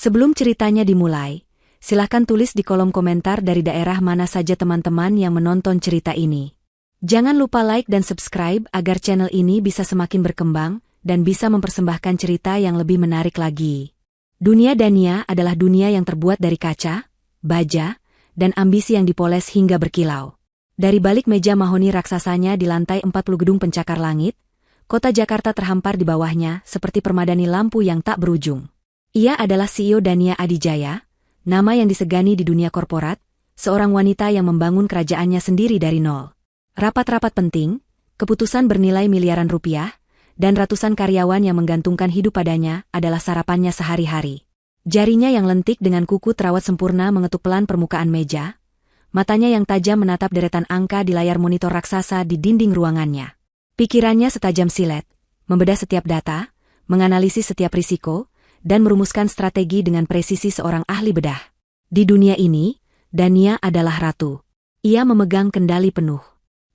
Sebelum ceritanya dimulai, silahkan tulis di kolom komentar dari daerah mana saja teman-teman yang menonton cerita ini. Jangan lupa like dan subscribe agar channel ini bisa semakin berkembang dan bisa mempersembahkan cerita yang lebih menarik lagi. Dunia Dania adalah dunia yang terbuat dari kaca, baja, dan ambisi yang dipoles hingga berkilau. Dari balik meja mahoni raksasanya di lantai 40 gedung pencakar langit, kota Jakarta terhampar di bawahnya seperti permadani lampu yang tak berujung. Ia adalah CEO Dania Adijaya, nama yang disegani di dunia korporat, seorang wanita yang membangun kerajaannya sendiri dari nol. Rapat-rapat penting, keputusan bernilai miliaran rupiah, dan ratusan karyawan yang menggantungkan hidup padanya adalah sarapannya sehari-hari. Jarinya yang lentik dengan kuku terawat sempurna mengetuk pelan permukaan meja, matanya yang tajam menatap deretan angka di layar monitor raksasa di dinding ruangannya. Pikirannya setajam silet, membedah setiap data, menganalisis setiap risiko, dan merumuskan strategi dengan presisi seorang ahli bedah. Di dunia ini, Dania adalah ratu. Ia memegang kendali penuh.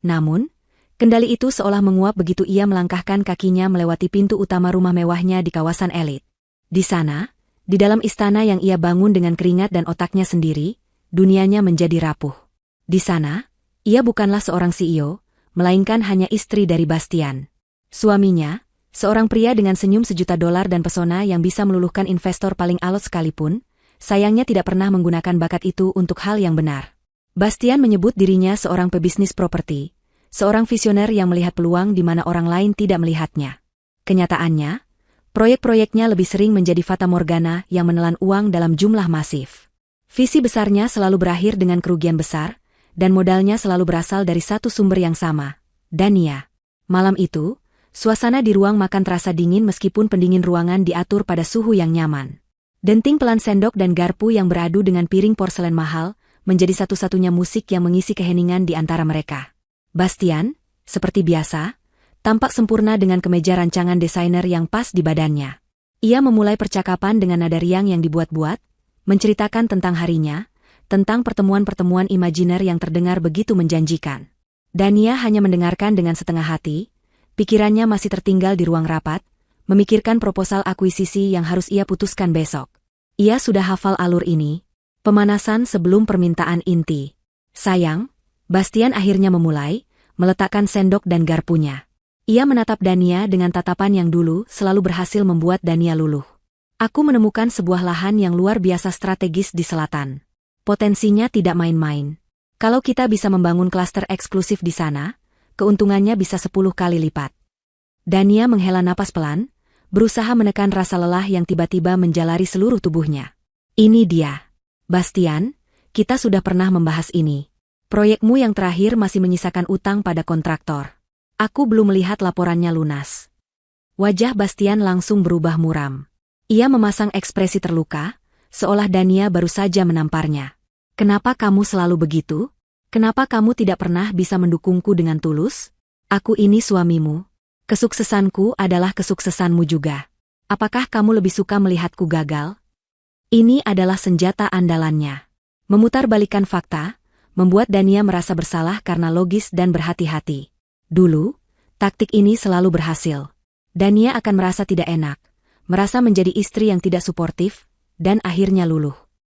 Namun, kendali itu seolah menguap begitu ia melangkahkan kakinya melewati pintu utama rumah mewahnya di kawasan elit. Di sana, di dalam istana yang ia bangun dengan keringat dan otaknya sendiri, dunianya menjadi rapuh. Di sana, ia bukanlah seorang CEO, melainkan hanya istri dari Bastian. Suaminya, seorang pria dengan senyum $1 juta dan pesona yang bisa meluluhkan investor paling alot sekalipun, sayangnya tidak pernah menggunakan bakat itu untuk hal yang benar. Bastian menyebut dirinya seorang pebisnis properti, seorang visioner yang melihat peluang di mana orang lain tidak melihatnya. Kenyataannya, proyek-proyeknya lebih sering menjadi fata morgana yang menelan uang dalam jumlah masif. Visi besarnya selalu berakhir dengan kerugian besar, dan modalnya selalu berasal dari satu sumber yang sama, Dania. Malam itu, suasana di ruang makan terasa dingin meskipun pendingin ruangan diatur pada suhu yang nyaman. Denting pelan sendok dan garpu yang beradu dengan piring porselen mahal, menjadi satu-satunya musik yang mengisi keheningan di antara mereka. Bastian, seperti biasa, tampak sempurna dengan kemeja rancangan desainer yang pas di badannya. Ia memulai percakapan dengan nada riang yang dibuat-buat, menceritakan tentang harinya, tentang pertemuan-pertemuan imajiner yang terdengar begitu menjanjikan. Dania hanya mendengarkan dengan setengah hati, pikirannya masih tertinggal di ruang rapat, memikirkan proposal akuisisi yang harus ia putuskan besok. Ia sudah hafal alur ini, pemanasan sebelum permintaan inti. Sayang, Bastian akhirnya memulai, meletakkan sendok dan garpunya. Ia menatap Dania dengan tatapan yang dulu selalu berhasil membuat Dania luluh. Aku menemukan sebuah lahan yang luar biasa strategis di selatan. Potensinya tidak main-main. Kalau kita bisa membangun klaster eksklusif di sana, keuntungannya bisa 10 kali lipat. Dania menghela napas pelan, berusaha menekan rasa lelah yang tiba-tiba menjalari seluruh tubuhnya. Ini dia. Bastian, kita sudah pernah membahas ini. Proyekmu yang terakhir masih menyisakan utang pada kontraktor. Aku belum melihat laporannya lunas. Wajah Bastian langsung berubah muram. Ia memasang ekspresi terluka, seolah Dania baru saja menamparnya. Kenapa kamu selalu begitu? Kenapa kamu tidak pernah bisa mendukungku dengan tulus? Aku ini suamimu. Kesuksesanku adalah kesuksesanmu juga. Apakah kamu lebih suka melihatku gagal? Ini adalah senjata andalannya. Memutarbalikkan fakta, membuat Dania merasa bersalah karena logis dan berhati-hati. Dulu, taktik ini selalu berhasil. Dania akan merasa tidak enak, merasa menjadi istri yang tidak suportif, dan akhirnya luluh.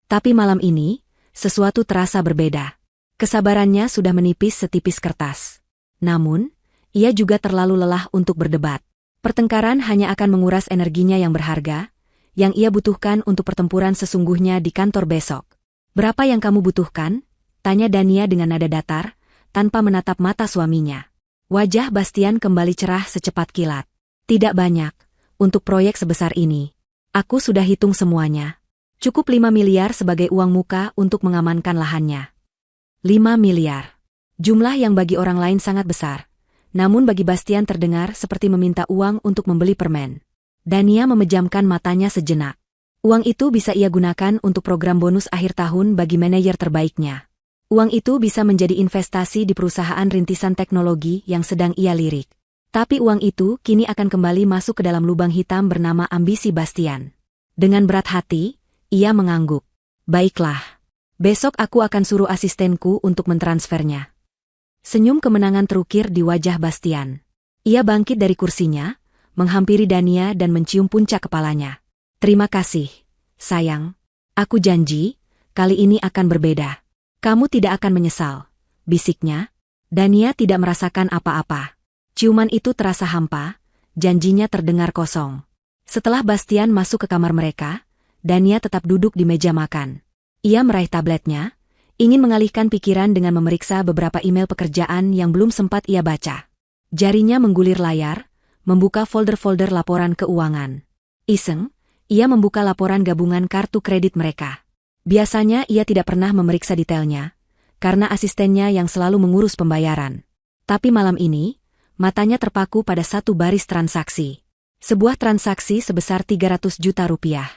Tapi malam ini, sesuatu terasa berbeda. Kesabarannya sudah menipis setipis kertas. Namun, ia juga terlalu lelah untuk berdebat. Pertengkaran hanya akan menguras energinya yang berharga, yang ia butuhkan untuk pertempuran sesungguhnya di kantor besok. Berapa yang kamu butuhkan? Tanya Dania dengan nada datar, tanpa menatap mata suaminya. Wajah Bastian kembali cerah secepat kilat. Tidak banyak, untuk proyek sebesar ini. Aku sudah hitung semuanya. Cukup 5 miliar sebagai uang muka untuk mengamankan lahannya. 5 miliar. Jumlah yang bagi orang lain sangat besar. Namun bagi Bastian terdengar seperti meminta uang untuk membeli permen. Dania memejamkan matanya sejenak. Uang itu bisa ia gunakan untuk program bonus akhir tahun bagi manajer terbaiknya. Uang itu bisa menjadi investasi di perusahaan rintisan teknologi yang sedang ia lirik. Tapi uang itu kini akan kembali masuk ke dalam lubang hitam bernama ambisi Bastian. Dengan berat hati, ia mengangguk. Baiklah. Besok aku akan suruh asistenku untuk mentransfernya. Senyum kemenangan terukir di wajah Bastian. Ia bangkit dari kursinya, menghampiri Dania dan mencium puncak kepalanya. Terima kasih. Sayang, aku janji, kali ini akan berbeda. Kamu tidak akan menyesal, bisiknya. Dania tidak merasakan apa-apa. Ciuman itu terasa hampa, janjinya terdengar kosong. Setelah Bastian masuk ke kamar mereka, Dania tetap duduk di meja makan. Ia meraih tabletnya, ingin mengalihkan pikiran dengan memeriksa beberapa email pekerjaan yang belum sempat ia baca. Jarinya menggulir layar, membuka folder-folder laporan keuangan. Iseng, ia membuka laporan gabungan kartu kredit mereka. Biasanya ia tidak pernah memeriksa detailnya, karena asistennya yang selalu mengurus pembayaran. Tapi malam ini, matanya terpaku pada satu baris transaksi. Sebuah transaksi sebesar 300 juta rupiah.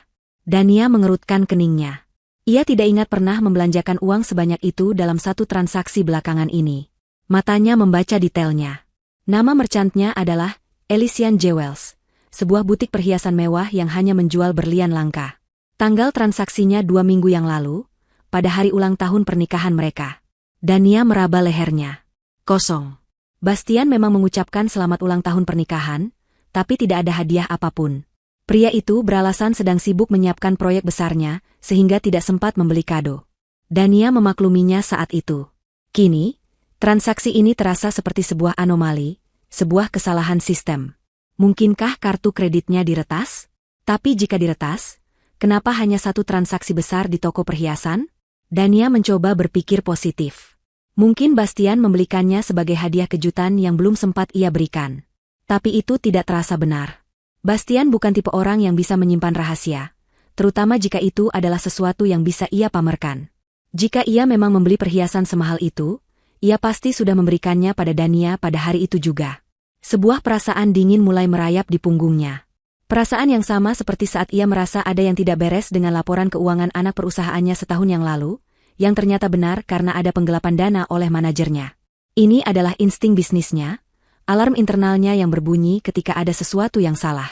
Dania mengerutkan keningnya. Ia tidak ingat pernah membelanjakan uang sebanyak itu dalam satu transaksi belakangan ini. Matanya membaca detailnya. Nama merchantnya adalah Elysian Jewels, sebuah butik perhiasan mewah yang hanya menjual berlian langka. Tanggal transaksinya 2 minggu yang lalu, pada hari ulang tahun pernikahan mereka. Dania meraba lehernya. Kosong. Bastian memang mengucapkan selamat ulang tahun pernikahan, tapi tidak ada hadiah apapun. Pria itu beralasan sedang sibuk menyiapkan proyek besarnya, sehingga tidak sempat membeli kado. Dania memakluminya saat itu. Kini, transaksi ini terasa seperti sebuah anomali, sebuah kesalahan sistem. Mungkinkah kartu kreditnya diretas? Tapi jika diretas, kenapa hanya satu transaksi besar di toko perhiasan? Dania mencoba berpikir positif. Mungkin Bastian membelikannya sebagai hadiah kejutan yang belum sempat ia berikan. Tapi itu tidak terasa benar. Bastian bukan tipe orang yang bisa menyimpan rahasia, terutama jika itu adalah sesuatu yang bisa ia pamerkan. Jika ia memang membeli perhiasan semahal itu, ia pasti sudah memberikannya pada Dania pada hari itu juga. Sebuah perasaan dingin mulai merayap di punggungnya. Perasaan yang sama seperti saat ia merasa ada yang tidak beres dengan laporan keuangan anak perusahaannya setahun yang lalu, yang ternyata benar karena ada penggelapan dana oleh manajernya. Ini adalah insting bisnisnya, alarm internalnya yang berbunyi ketika ada sesuatu yang salah.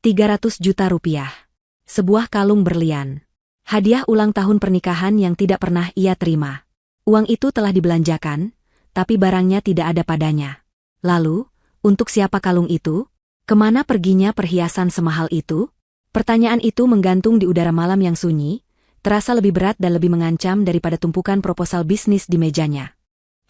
300 juta rupiah. Sebuah kalung berlian. Hadiah ulang tahun pernikahan yang tidak pernah ia terima. Uang itu telah dibelanjakan, tapi barangnya tidak ada padanya. Lalu, untuk siapa kalung itu? Kemana perginya perhiasan semahal itu? Pertanyaan itu menggantung di udara malam yang sunyi, terasa lebih berat dan lebih mengancam daripada tumpukan proposal bisnis di mejanya.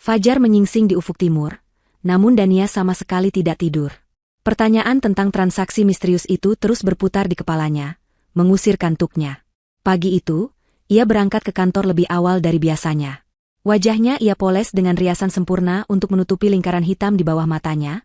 Fajar menyingsing di ufuk timur, namun Dania sama sekali tidak tidur. Pertanyaan tentang transaksi misterius itu terus berputar di kepalanya, mengusir kantuknya. Pagi itu, ia berangkat ke kantor lebih awal dari biasanya. Wajahnya ia poles dengan riasan sempurna untuk menutupi lingkaran hitam di bawah matanya,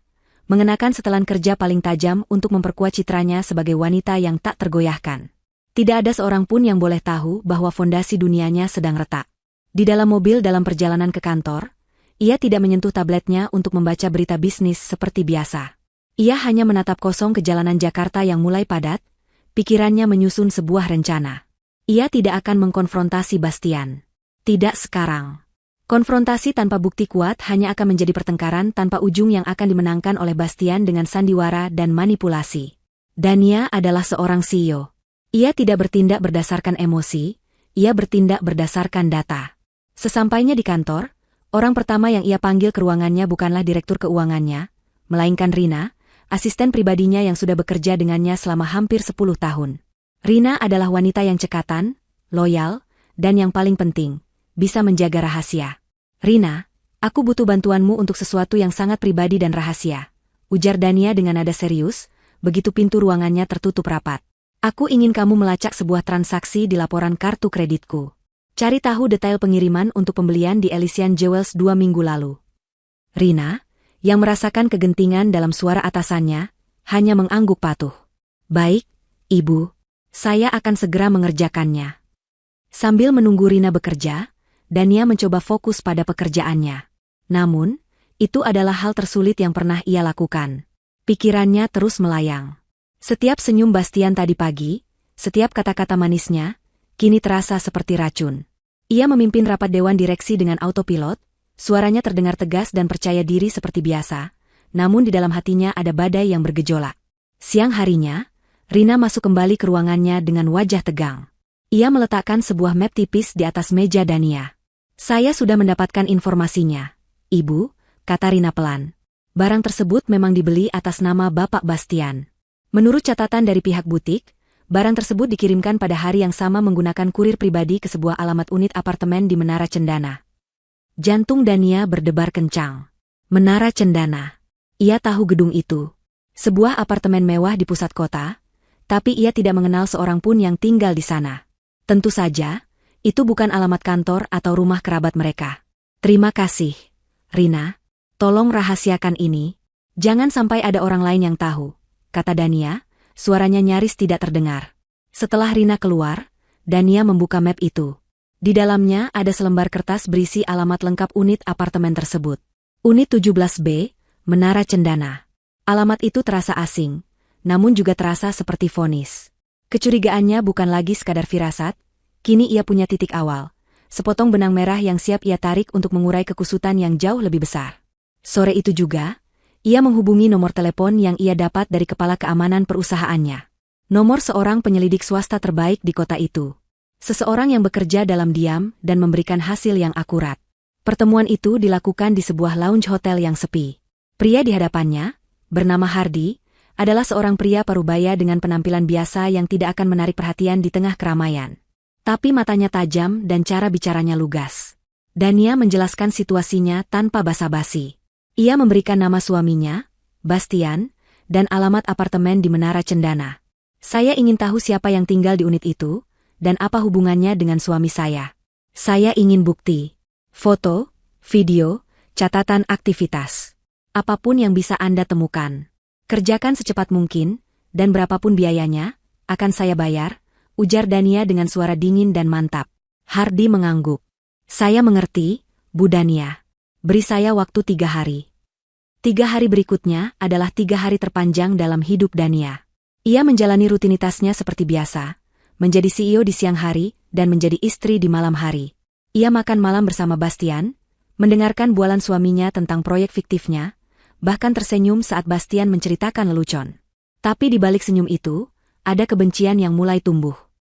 mengenakan setelan kerja paling tajam untuk memperkuat citranya sebagai wanita yang tak tergoyahkan. Tidak ada seorang pun yang boleh tahu bahwa fondasi dunianya sedang retak. Di dalam mobil dalam perjalanan ke kantor, ia tidak menyentuh tabletnya untuk membaca berita bisnis seperti biasa. Ia hanya menatap kosong ke jalanan Jakarta yang mulai padat, pikirannya menyusun sebuah rencana. Ia tidak akan mengkonfrontasi Bastian. Tidak sekarang. Konfrontasi tanpa bukti kuat hanya akan menjadi pertengkaran tanpa ujung yang akan dimenangkan oleh Bastian dengan sandiwara dan manipulasi. Dania adalah seorang CEO. Ia tidak bertindak berdasarkan emosi, ia bertindak berdasarkan data. Sesampainya di kantor, orang pertama yang ia panggil ke ruangannya bukanlah direktur keuangannya, melainkan Rina, asisten pribadinya yang sudah bekerja dengannya selama hampir 10 tahun. Rina adalah wanita yang cekatan, loyal, dan yang paling penting, bisa menjaga rahasia. Rina, aku butuh bantuanmu untuk sesuatu yang sangat pribadi dan rahasia, ujar Dania dengan nada serius, begitu pintu ruangannya tertutup rapat. Aku ingin kamu melacak sebuah transaksi di laporan kartu kreditku. Cari tahu detail pengiriman untuk pembelian di Elysian Jewels 2 minggu lalu. Rina, yang merasakan kegentingan dalam suara atasannya, hanya mengangguk patuh. Baik, Ibu, saya akan segera mengerjakannya. Sambil menunggu Rina bekerja, Dania mencoba fokus pada pekerjaannya. Namun, itu adalah hal tersulit yang pernah ia lakukan. Pikirannya terus melayang. Setiap senyum Bastian tadi pagi, setiap kata-kata manisnya, kini terasa seperti racun. Ia memimpin rapat dewan direksi dengan autopilot, suaranya terdengar tegas dan percaya diri seperti biasa, namun di dalam hatinya ada badai yang bergejolak. Siang harinya, Rina masuk kembali ke ruangannya dengan wajah tegang. Ia meletakkan sebuah map tipis di atas meja Dania. Saya sudah mendapatkan informasinya, Ibu, kata Rina pelan. Barang tersebut memang dibeli atas nama Bapak Bastian. Menurut catatan dari pihak butik, Barang tersebut dikirimkan pada hari yang sama menggunakan kurir pribadi ke sebuah alamat unit apartemen di Menara Cendana. Jantung Dania berdebar kencang. Menara Cendana. Ia tahu gedung itu. Sebuah apartemen mewah di pusat kota, tapi ia tidak mengenal seorang pun yang tinggal di sana. Tentu saja, itu bukan alamat kantor atau rumah kerabat mereka. Terima kasih, Rina. Tolong rahasiakan ini. Jangan sampai ada orang lain yang tahu, kata Dania. Suaranya nyaris tidak terdengar. Setelah Rina keluar, Dania membuka map itu. Di dalamnya ada selembar kertas berisi alamat lengkap unit apartemen tersebut. Unit 17B, Menara Cendana. Alamat itu terasa asing, namun juga terasa seperti vonis. Kecurigaannya bukan lagi sekadar firasat, kini ia punya titik awal. Sepotong benang merah yang siap ia tarik untuk mengurai kekusutan yang jauh lebih besar. Sore itu juga, ia menghubungi nomor telepon yang ia dapat dari kepala keamanan perusahaannya. Nomor seorang penyelidik swasta terbaik di kota itu. Seseorang yang bekerja dalam diam dan memberikan hasil yang akurat. Pertemuan itu dilakukan di sebuah lounge hotel yang sepi. Pria di hadapannya, bernama Hardy, adalah seorang pria parubaya dengan penampilan biasa yang tidak akan menarik perhatian di tengah keramaian. Tapi matanya tajam dan cara bicaranya lugas. Dania menjelaskan situasinya tanpa basa-basi. Ia memberikan nama suaminya, Bastian, dan alamat apartemen di Menara Cendana. Saya ingin tahu siapa yang tinggal di unit itu, dan apa hubungannya dengan suami saya. Saya ingin bukti. Foto, video, catatan aktivitas. Apapun yang bisa Anda temukan. Kerjakan secepat mungkin, dan berapapun biayanya, akan saya bayar, ujar Dania dengan suara dingin dan mantap. Hardy mengangguk. Saya mengerti, Bu Dania. Beri saya waktu 3 hari. 3 hari berikutnya adalah 3 hari terpanjang dalam hidup Dania. Ia menjalani rutinitasnya seperti biasa, menjadi CEO di siang hari dan menjadi istri di malam hari. Ia makan malam bersama Bastian, mendengarkan bualan suaminya tentang proyek fiktifnya, bahkan tersenyum saat Bastian menceritakan lelucon. Tapi di balik senyum itu, ada kebencian yang mulai tumbuh.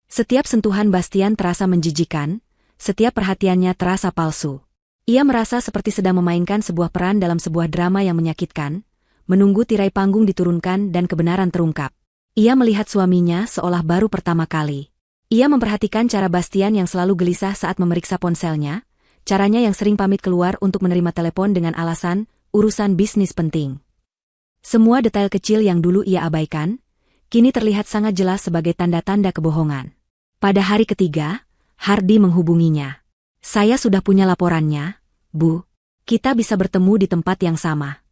Setiap sentuhan Bastian terasa menjijikan, setiap perhatiannya terasa palsu. Ia merasa seperti sedang memainkan sebuah peran dalam sebuah drama yang menyakitkan, menunggu tirai panggung diturunkan dan kebenaran terungkap. Ia melihat suaminya seolah baru pertama kali. Ia memperhatikan cara Bastian yang selalu gelisah saat memeriksa ponselnya, caranya yang sering pamit keluar untuk menerima telepon dengan alasan, urusan bisnis penting. Semua detail kecil yang dulu ia abaikan, kini terlihat sangat jelas sebagai tanda-tanda kebohongan. Pada hari ketiga, Hardy menghubunginya. Saya sudah punya laporannya, Bu. Kita bisa bertemu di tempat yang sama.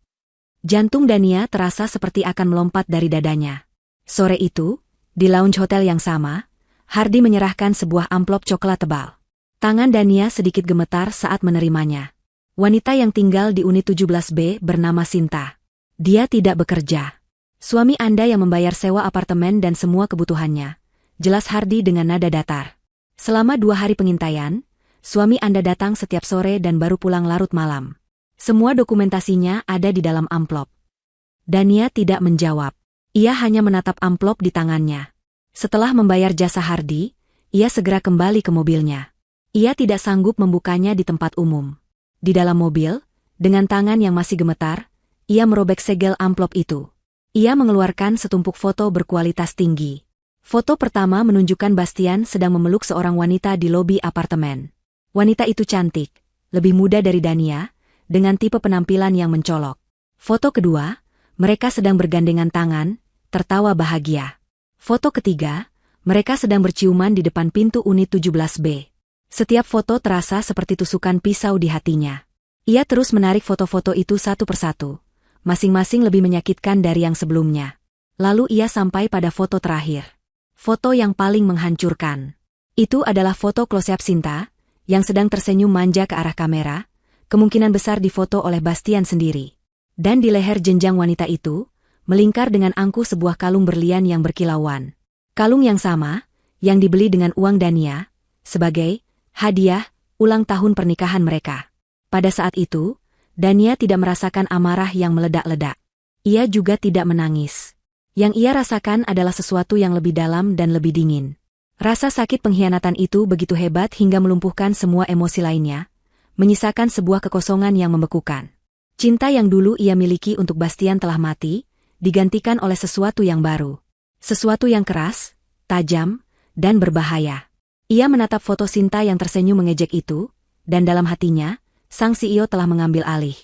Jantung Dania terasa seperti akan melompat dari dadanya. Sore itu, di lounge hotel yang sama, Hardy menyerahkan sebuah amplop coklat tebal. Tangan Dania sedikit gemetar saat menerimanya. Wanita yang tinggal di unit 17B bernama Sinta. Dia tidak bekerja. Suami Anda yang membayar sewa apartemen dan semua kebutuhannya, jelas Hardy dengan nada datar. Selama 2 hari pengintaian, suami Anda datang setiap sore dan baru pulang larut malam. Semua dokumentasinya ada di dalam amplop. Dania tidak menjawab. Ia hanya menatap amplop di tangannya. Setelah membayar jasa Hardy, ia segera kembali ke mobilnya. Ia tidak sanggup membukanya di tempat umum. Di dalam mobil, dengan tangan yang masih gemetar, ia merobek segel amplop itu. Ia mengeluarkan setumpuk foto berkualitas tinggi. Foto pertama menunjukkan Bastian sedang memeluk seorang wanita di lobi apartemen. Wanita itu cantik, lebih muda dari Dania, dengan tipe penampilan yang mencolok. Foto kedua, mereka sedang bergandengan tangan, tertawa bahagia. Foto ketiga, mereka sedang berciuman di depan pintu unit 17B. Setiap foto terasa seperti tusukan pisau di hatinya. Ia terus menarik foto-foto itu satu persatu, masing-masing lebih menyakitkan dari yang sebelumnya. Lalu ia sampai pada foto terakhir. Foto yang paling menghancurkan. Itu adalah foto close-up Sinta, yang sedang tersenyum manja ke arah kamera, kemungkinan besar difoto oleh Bastian sendiri. Dan di leher jenjang wanita itu, melingkar dengan angkuh sebuah kalung berlian yang berkilauan. Kalung yang sama, yang dibeli dengan uang Dania, sebagai hadiah ulang tahun pernikahan mereka. Pada saat itu, Dania tidak merasakan amarah yang meledak-ledak. Ia juga tidak menangis. Yang ia rasakan adalah sesuatu yang lebih dalam dan lebih dingin. Rasa sakit pengkhianatan itu begitu hebat hingga melumpuhkan semua emosi lainnya, menyisakan sebuah kekosongan yang membekukan. Cinta yang dulu ia miliki untuk Bastian telah mati, digantikan oleh sesuatu yang baru. Sesuatu yang keras, tajam, dan berbahaya. Ia menatap foto Sinta yang tersenyum mengejek itu, dan dalam hatinya, sang CEO telah mengambil alih.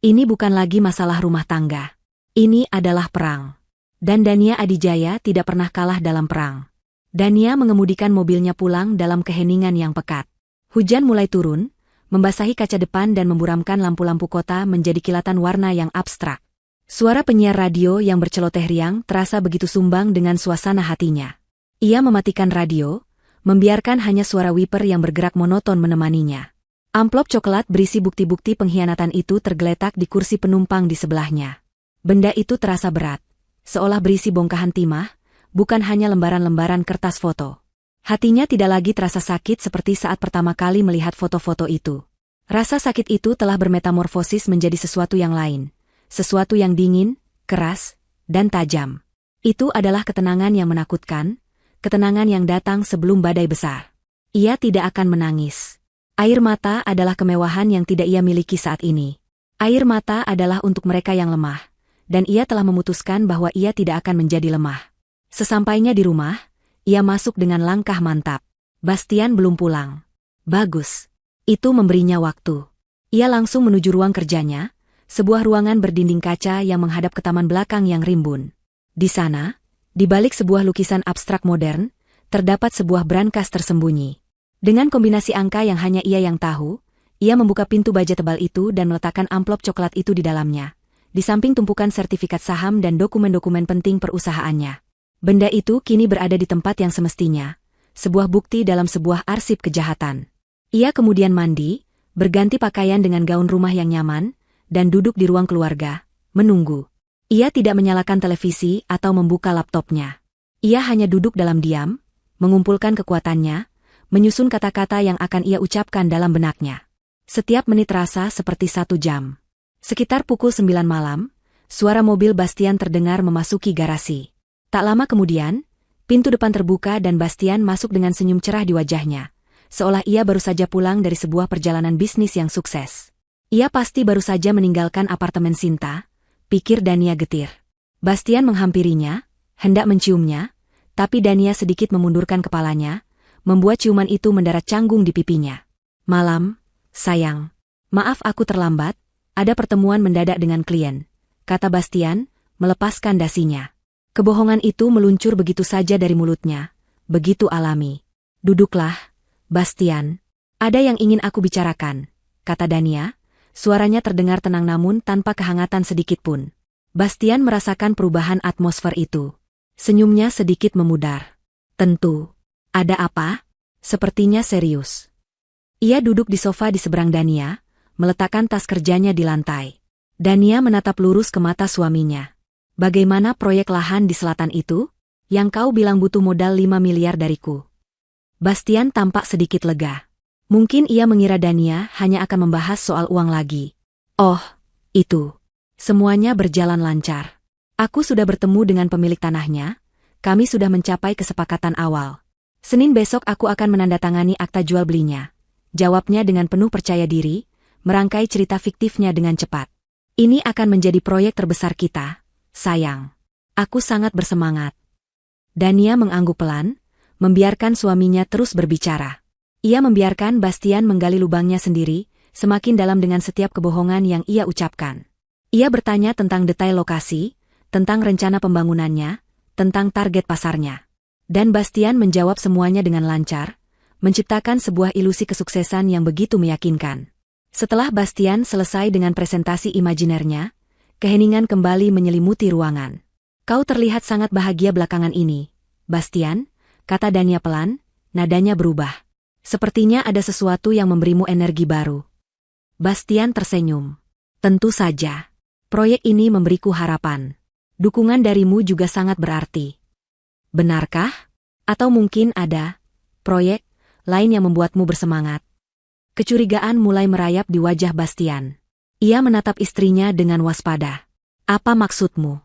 Ini bukan lagi masalah rumah tangga. Ini adalah perang. Dan Dania Adijaya tidak pernah kalah dalam perang. Dania mengemudikan mobilnya pulang dalam keheningan yang pekat. Hujan mulai turun, membasahi kaca depan dan memburamkan lampu-lampu kota menjadi kilatan warna yang abstrak. Suara penyiar radio yang berceloteh riang terasa begitu sumbang dengan suasana hatinya. Ia mematikan radio, membiarkan hanya suara wiper yang bergerak monoton menemaninya. Amplop coklat berisi bukti-bukti pengkhianatan itu tergeletak di kursi penumpang di sebelahnya. Benda itu terasa berat, seolah berisi bongkahan timah, bukan hanya lembaran-lembaran kertas foto. Hatinya tidak lagi terasa sakit seperti saat pertama kali melihat foto-foto itu. Rasa sakit itu telah bermetamorfosis menjadi sesuatu yang lain. Sesuatu yang dingin, keras, dan tajam. Itu adalah ketenangan yang menakutkan, ketenangan yang datang sebelum badai besar. Ia tidak akan menangis. Air mata adalah kemewahan yang tidak ia miliki saat ini. Air mata adalah untuk mereka yang lemah, dan ia telah memutuskan bahwa ia tidak akan menjadi lemah. Sesampainya di rumah, ia masuk dengan langkah mantap. Bastian belum pulang. Bagus. Itu memberinya waktu. Ia langsung menuju ruang kerjanya, sebuah ruangan berdinding kaca yang menghadap ke taman belakang yang rimbun. Di sana, di balik sebuah lukisan abstrak modern, terdapat sebuah brankas tersembunyi. Dengan kombinasi angka yang hanya ia yang tahu, ia membuka pintu baja tebal itu dan meletakkan amplop coklat itu di dalamnya, di samping tumpukan sertifikat saham dan dokumen-dokumen penting perusahaannya. Benda itu kini berada di tempat yang semestinya, sebuah bukti dalam sebuah arsip kejahatan. Ia kemudian mandi, berganti pakaian dengan gaun rumah yang nyaman, dan duduk di ruang keluarga, menunggu. Ia tidak menyalakan televisi atau membuka laptopnya. Ia hanya duduk dalam diam, mengumpulkan kekuatannya, menyusun kata-kata yang akan ia ucapkan dalam benaknya. Setiap menit terasa seperti 1 jam. Sekitar pukul 9 malam, suara mobil Bastian terdengar memasuki garasi. Tak lama kemudian, pintu depan terbuka dan Bastian masuk dengan senyum cerah di wajahnya, seolah ia baru saja pulang dari sebuah perjalanan bisnis yang sukses. Ia pasti baru saja meninggalkan apartemen Sinta, pikir Dania getir. Bastian menghampirinya, hendak menciumnya, tapi Dania sedikit memundurkan kepalanya, membuat ciuman itu mendarat canggung di pipinya. Malam, sayang. Maaf aku terlambat, ada pertemuan mendadak dengan klien, kata Bastian, melepaskan dasinya. Kebohongan itu meluncur begitu saja dari mulutnya, begitu alami. Duduklah, Bastian. Ada yang ingin aku bicarakan, kata Dania, suaranya terdengar tenang namun tanpa kehangatan sedikitpun. Bastian merasakan perubahan atmosfer itu. Senyumnya sedikit memudar. Tentu. Ada apa? Sepertinya serius. Ia duduk di sofa di seberang Dania, meletakkan tas kerjanya di lantai. Dania menatap lurus ke mata suaminya. Bagaimana proyek lahan di selatan itu? Yang kau bilang butuh modal 5 miliar dariku. Bastian tampak sedikit lega. Mungkin ia mengira Dania hanya akan membahas soal uang lagi. Oh, itu. Semuanya berjalan lancar. Aku sudah bertemu dengan pemilik tanahnya, kami sudah mencapai kesepakatan awal. Senin besok aku akan menandatangani akta jual belinya. Jawabnya dengan penuh percaya diri, merangkai cerita fiktifnya dengan cepat. Ini akan menjadi proyek terbesar kita. Sayang, aku sangat bersemangat. Dania mengangguk pelan, membiarkan suaminya terus berbicara. Ia membiarkan Bastian menggali lubangnya sendiri, semakin dalam dengan setiap kebohongan yang ia ucapkan. Ia bertanya tentang detail lokasi, tentang rencana pembangunannya, tentang target pasarnya. Dan Bastian menjawab semuanya dengan lancar, menciptakan sebuah ilusi kesuksesan yang begitu meyakinkan. Setelah Bastian selesai dengan presentasi imajinernya, keheningan kembali menyelimuti ruangan. Kau terlihat sangat bahagia belakangan ini, Bastian, kata Dania pelan, nadanya berubah. Sepertinya ada sesuatu yang memberimu energi baru. Bastian tersenyum. Tentu saja. Proyek ini memberiku harapan. Dukungan darimu juga sangat berarti. Benarkah? Atau mungkin ada proyek lain yang membuatmu bersemangat? Kecurigaan mulai merayap di wajah Bastian. Ia menatap istrinya dengan waspada. Apa maksudmu?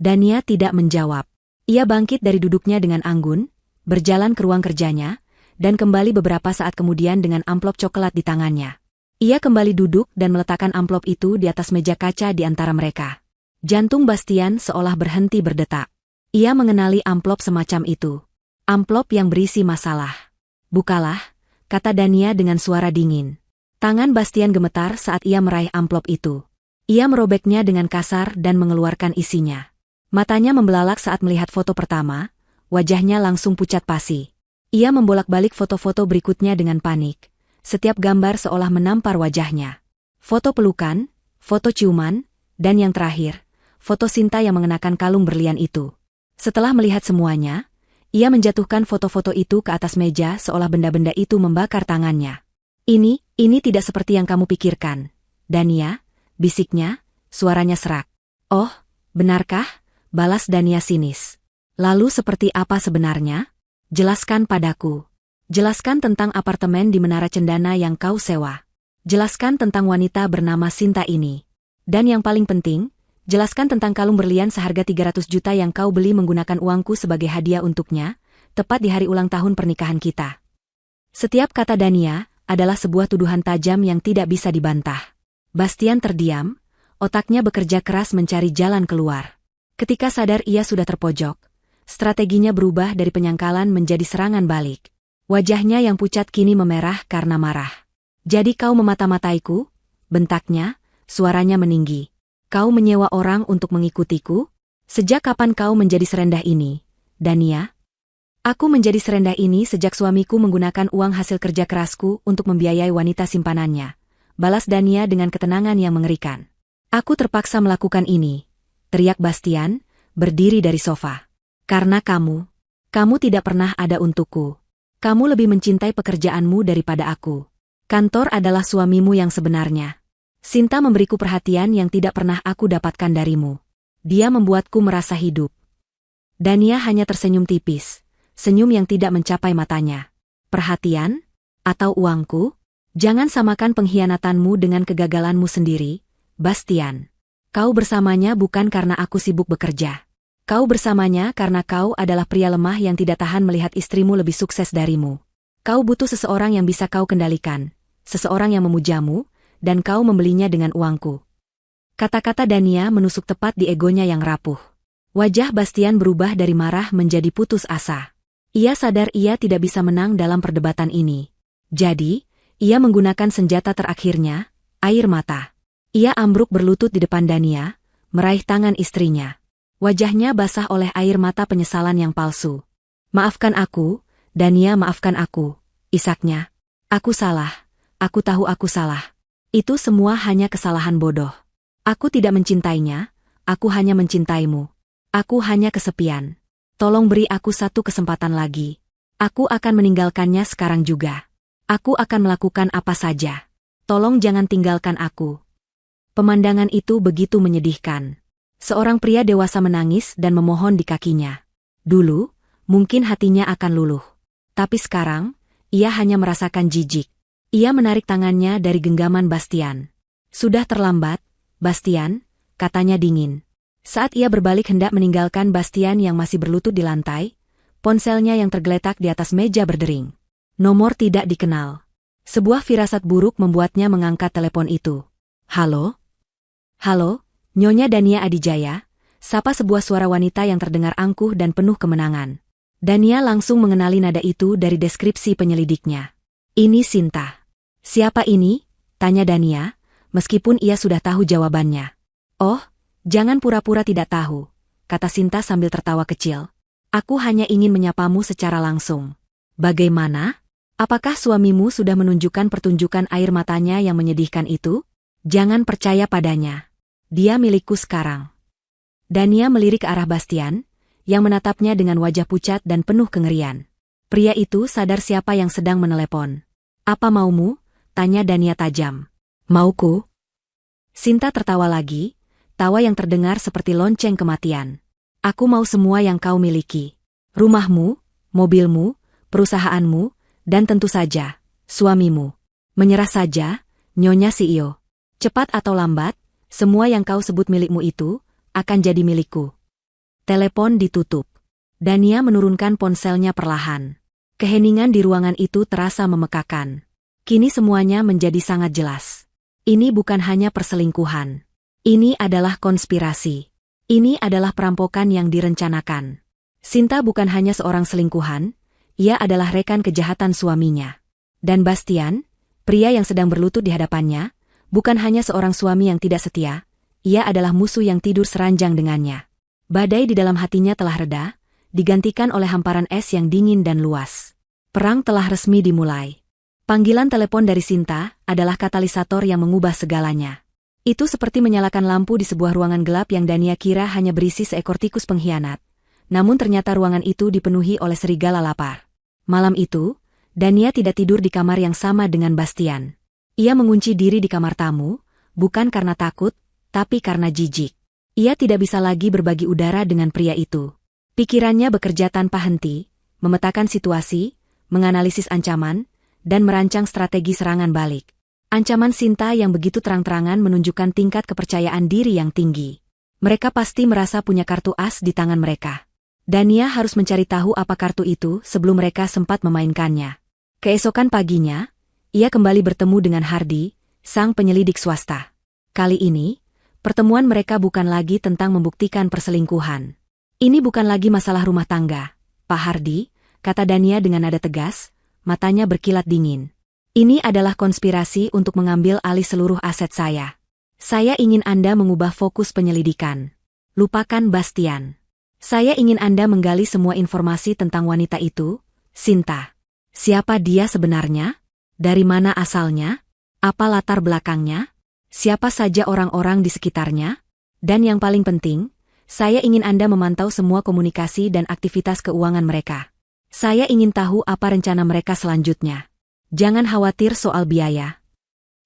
Dania tidak menjawab. Ia bangkit dari duduknya dengan anggun, berjalan ke ruang kerjanya, dan kembali beberapa saat kemudian dengan amplop coklat di tangannya. Ia kembali duduk dan meletakkan amplop itu di atas meja kaca di antara mereka. Jantung Bastian seolah berhenti berdetak. Ia mengenali amplop semacam itu. Amplop yang berisi masalah. Bukalah, kata Dania dengan suara dingin. Tangan Bastian gemetar saat ia meraih amplop itu. Ia merobeknya dengan kasar dan mengeluarkan isinya. Matanya membelalak saat melihat foto pertama, wajahnya langsung pucat pasi. Ia membolak-balik foto-foto berikutnya dengan panik. Setiap gambar seolah menampar wajahnya. Foto pelukan, foto ciuman, dan yang terakhir, foto Sinta yang mengenakan kalung berlian itu. Setelah melihat semuanya, ia menjatuhkan foto-foto itu ke atas meja seolah benda-benda itu membakar tangannya. Ini tidak seperti yang kamu pikirkan, Dania, bisiknya, suaranya serak. Oh, benarkah? Balas Dania sinis. Lalu seperti apa sebenarnya? Jelaskan padaku. Jelaskan tentang apartemen di Menara Cendana yang kau sewa. Jelaskan tentang wanita bernama Sinta ini. Dan yang paling penting, jelaskan tentang kalung berlian seharga 300 juta yang kau beli menggunakan uangku sebagai hadiah untuknya, tepat di hari ulang tahun pernikahan kita. Setiap kata Dania adalah sebuah tuduhan tajam yang tidak bisa dibantah. Bastian terdiam, otaknya bekerja keras mencari jalan keluar. Ketika sadar ia sudah terpojok, strateginya berubah dari penyangkalan menjadi serangan balik. Wajahnya yang pucat kini memerah karena marah. Jadi kau memata-mataiku? Bentaknya, suaranya meninggi. Kau menyewa orang untuk mengikutiku? Sejak kapan kau menjadi serendah ini, Dania? Aku menjadi serendah ini sejak suamiku menggunakan uang hasil kerja kerasku untuk membiayai wanita simpanannya. Balas Dania dengan ketenangan yang mengerikan. Aku terpaksa melakukan ini, teriak Bastian, berdiri dari sofa. Karena kamu tidak pernah ada untukku. Kamu lebih mencintai pekerjaanmu daripada aku. Kantor adalah suamimu yang sebenarnya. Sinta memberiku perhatian yang tidak pernah aku dapatkan darimu. Dia membuatku merasa hidup. Dania hanya tersenyum tipis, senyum yang tidak mencapai matanya. Perhatian? Atau uangku? Jangan samakan pengkhianatanmu dengan kegagalanmu sendiri, Bastian. Kau bersamanya bukan karena aku sibuk bekerja. Kau bersamanya karena kau adalah pria lemah yang tidak tahan melihat istrimu lebih sukses darimu. Kau butuh seseorang yang bisa kau kendalikan, seseorang yang memujamu, dan kau membelinya dengan uangku. Kata-kata Dania menusuk tepat di egonya yang rapuh. Wajah Bastian berubah dari marah menjadi putus asa. Ia sadar ia tidak bisa menang dalam perdebatan ini. Jadi, ia menggunakan senjata terakhirnya, air mata. Ia ambruk berlutut di depan Dania, meraih tangan istrinya. Wajahnya basah oleh air mata penyesalan yang palsu. Maafkan aku, Dania, maafkan aku, isaknya. Aku salah, aku tahu aku salah. Itu semua hanya kesalahan bodoh. Aku tidak mencintainya, aku hanya mencintaimu. Aku hanya kesepian. Tolong beri aku satu kesempatan lagi. Aku akan meninggalkannya sekarang juga. Aku akan melakukan apa saja. Tolong jangan tinggalkan aku. Pemandangan itu begitu menyedihkan. Seorang pria dewasa menangis dan memohon di kakinya. Dulu, mungkin hatinya akan luluh. Tapi sekarang, ia hanya merasakan jijik. Ia menarik tangannya dari genggaman Bastian. Sudah terlambat, Bastian, katanya dingin. Saat ia berbalik hendak meninggalkan Bastian yang masih berlutut di lantai, ponselnya yang tergeletak di atas meja berdering. Nomor tidak dikenal. Sebuah firasat buruk membuatnya mengangkat telepon itu. Halo? Halo? Nyonya Dania Adijaya, sapa sebuah suara wanita yang terdengar angkuh dan penuh kemenangan. Dania langsung mengenali nada itu dari deskripsi penyelidiknya. Ini Sinta. Siapa ini? Tanya Dania, meskipun ia sudah tahu jawabannya. Oh, jangan pura-pura tidak tahu, kata Sinta sambil tertawa kecil. Aku hanya ingin menyapamu secara langsung. Bagaimana? Apakah suamimu sudah menunjukkan pertunjukan air matanya yang menyedihkan itu? Jangan percaya padanya. Dia milikku sekarang. Dania melirik ke arah Bastian, yang menatapnya dengan wajah pucat dan penuh kengerian. Pria itu sadar siapa yang sedang menelepon. Apa maumu? Tanya Dania tajam. Mauku? Sinta tertawa lagi, tawa yang terdengar seperti lonceng kematian. Aku mau semua yang kau miliki. Rumahmu, mobilmu, perusahaanmu, dan tentu saja, suamimu. Menyerah saja, Nyonya CEO. Cepat atau lambat, semua yang kau sebut milikmu itu, akan jadi milikku. Telepon ditutup. Dania menurunkan ponselnya perlahan. Keheningan di ruangan itu terasa memekakan. Kini semuanya menjadi sangat jelas. Ini bukan hanya perselingkuhan. Ini adalah konspirasi. Ini adalah perampokan yang direncanakan. Sinta bukan hanya seorang selingkuhan, ia adalah rekan kejahatan suaminya. Dan Bastian, pria yang sedang berlutut di hadapannya, bukan hanya seorang suami yang tidak setia, ia adalah musuh yang tidur seranjang dengannya. Badai di dalam hatinya telah reda, digantikan oleh hamparan es yang dingin dan luas. Perang telah resmi dimulai. Panggilan telepon dari Sinta adalah katalisator yang mengubah segalanya. Itu seperti menyalakan lampu di sebuah ruangan gelap yang Dania kira hanya berisi seekor tikus pengkhianat. Namun ternyata ruangan itu dipenuhi oleh serigala lapar. Malam itu, Dania tidak tidur di kamar yang sama dengan Bastian. Ia mengunci diri di kamar tamu, bukan karena takut, tapi karena jijik. Ia tidak bisa lagi berbagi udara dengan pria itu. Pikirannya bekerja tanpa henti, memetakan situasi, menganalisis ancaman, dan merancang strategi serangan balik. Ancaman Sinta yang begitu terang-terangan menunjukkan tingkat kepercayaan diri yang tinggi. Mereka pasti merasa punya kartu as di tangan mereka. Dania harus mencari tahu apa kartu itu sebelum mereka sempat memainkannya. Keesokan paginya, ia kembali bertemu dengan Hardy, sang penyelidik swasta. Kali ini, pertemuan mereka bukan lagi tentang membuktikan perselingkuhan. Ini bukan lagi masalah rumah tangga, Pak Hardy, kata Dania dengan nada tegas, matanya berkilat dingin. Ini adalah konspirasi untuk mengambil alih seluruh aset saya. Saya ingin Anda mengubah fokus penyelidikan. Lupakan Bastian. Saya ingin Anda menggali semua informasi tentang wanita itu, Sinta. Siapa dia sebenarnya? Dari mana asalnya? Apa latar belakangnya? Siapa saja orang-orang di sekitarnya? Dan yang paling penting, saya ingin Anda memantau semua komunikasi dan aktivitas keuangan mereka. Saya ingin tahu apa rencana mereka selanjutnya. Jangan khawatir soal biaya.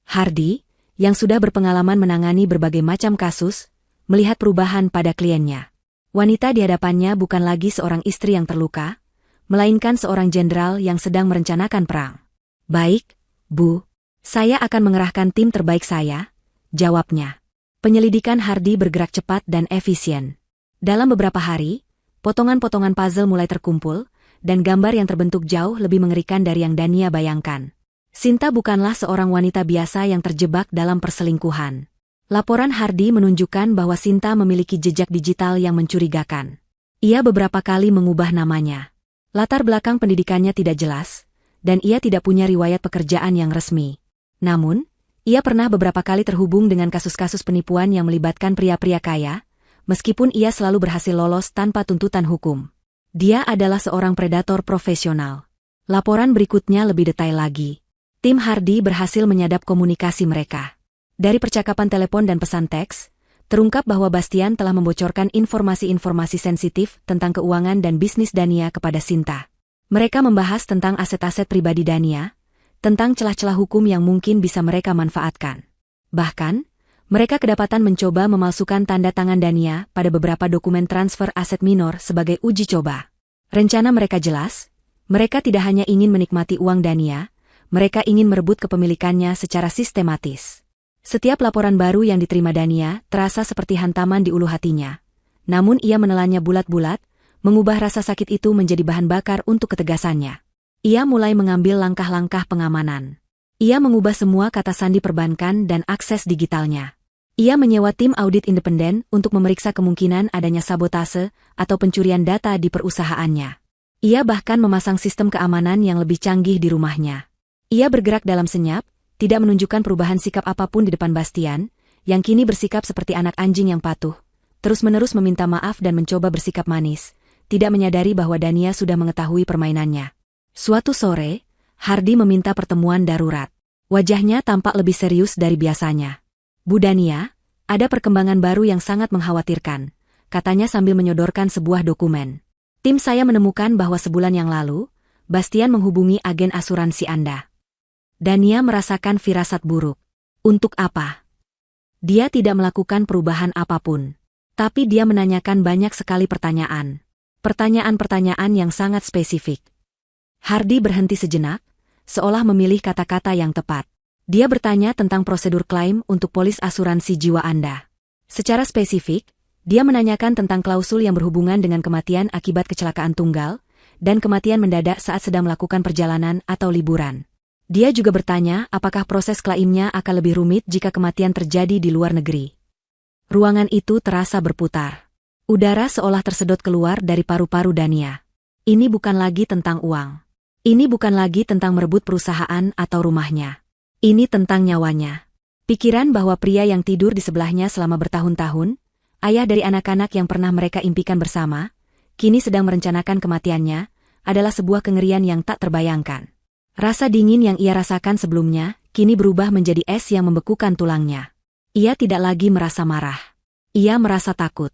Hardy, yang sudah berpengalaman menangani berbagai macam kasus, melihat perubahan pada kliennya. Wanita di hadapannya bukan lagi seorang istri yang terluka, melainkan seorang jenderal yang sedang merencanakan perang. Baik, Bu. Saya akan mengerahkan tim terbaik saya, jawabnya. Penyelidikan Hardy bergerak cepat dan efisien. Dalam beberapa hari, potongan-potongan puzzle mulai terkumpul, dan gambar yang terbentuk jauh lebih mengerikan dari yang Dania bayangkan. Sinta bukanlah seorang wanita biasa yang terjebak dalam perselingkuhan. Laporan Hardy menunjukkan bahwa Sinta memiliki jejak digital yang mencurigakan. Ia beberapa kali mengubah namanya. Latar belakang pendidikannya tidak jelas, dan ia tidak punya riwayat pekerjaan yang resmi. Namun, ia pernah beberapa kali terhubung dengan kasus-kasus penipuan yang melibatkan pria-pria kaya, meskipun ia selalu berhasil lolos tanpa tuntutan hukum. Dia adalah seorang predator profesional. Laporan berikutnya lebih detail lagi. Tim Hardy berhasil menyadap komunikasi mereka. Dari percakapan telepon dan pesan teks, terungkap bahwa Bastian telah membocorkan informasi-informasi sensitif tentang keuangan dan bisnis Dania kepada Sinta. Mereka membahas tentang aset-aset pribadi Dania, tentang celah-celah hukum yang mungkin bisa mereka manfaatkan. Bahkan, mereka kedapatan mencoba memalsukan tanda tangan Dania pada beberapa dokumen transfer aset minor sebagai uji coba. Rencana mereka jelas, mereka tidak hanya ingin menikmati uang Dania, mereka ingin merebut kepemilikannya secara sistematis. Setiap laporan baru yang diterima Dania terasa seperti hantaman di ulu hatinya. Namun ia menelannya bulat-bulat, mengubah rasa sakit itu menjadi bahan bakar untuk ketegasannya. Ia mulai mengambil langkah-langkah pengamanan. Ia mengubah semua kata sandi perbankan dan akses digitalnya. Ia menyewa tim audit independen untuk memeriksa kemungkinan adanya sabotase atau pencurian data di perusahaannya. Ia bahkan memasang sistem keamanan yang lebih canggih di rumahnya. Ia bergerak dalam senyap, tidak menunjukkan perubahan sikap apapun di depan Bastian, yang kini bersikap seperti anak anjing yang patuh, terus-menerus meminta maaf dan mencoba bersikap manis, tidak menyadari bahwa Dania sudah mengetahui permainannya. Suatu sore, Hardy meminta pertemuan darurat. Wajahnya tampak lebih serius dari biasanya. Bu Dania, ada perkembangan baru yang sangat mengkhawatirkan, katanya sambil menyodorkan sebuah dokumen. Tim saya menemukan bahwa sebulan yang lalu, Bastian menghubungi agen asuransi Anda. Dania merasakan firasat buruk. Untuk apa? Dia tidak melakukan perubahan apapun. Tapi dia menanyakan banyak sekali pertanyaan. Pertanyaan-pertanyaan yang sangat spesifik. Hardy berhenti sejenak, seolah memilih kata-kata yang tepat. Dia bertanya tentang prosedur klaim untuk polis asuransi jiwa Anda. Secara spesifik, dia menanyakan tentang klausul yang berhubungan dengan kematian akibat kecelakaan tunggal, dan kematian mendadak saat sedang melakukan perjalanan atau liburan. Dia juga bertanya apakah proses klaimnya akan lebih rumit jika kematian terjadi di luar negeri. Ruangan itu terasa berputar. Udara seolah tersedot keluar dari paru-paru Dania. Ini bukan lagi tentang uang. Ini bukan lagi tentang merebut perusahaan atau rumahnya. Ini tentang nyawanya. Pikiran bahwa pria yang tidur di sebelahnya selama bertahun-tahun, ayah dari anak-anak yang pernah mereka impikan bersama, kini sedang merencanakan kematiannya, adalah sebuah kengerian yang tak terbayangkan. Rasa dingin yang ia rasakan sebelumnya, kini berubah menjadi es yang membekukan tulangnya. Ia tidak lagi merasa marah. Ia merasa takut.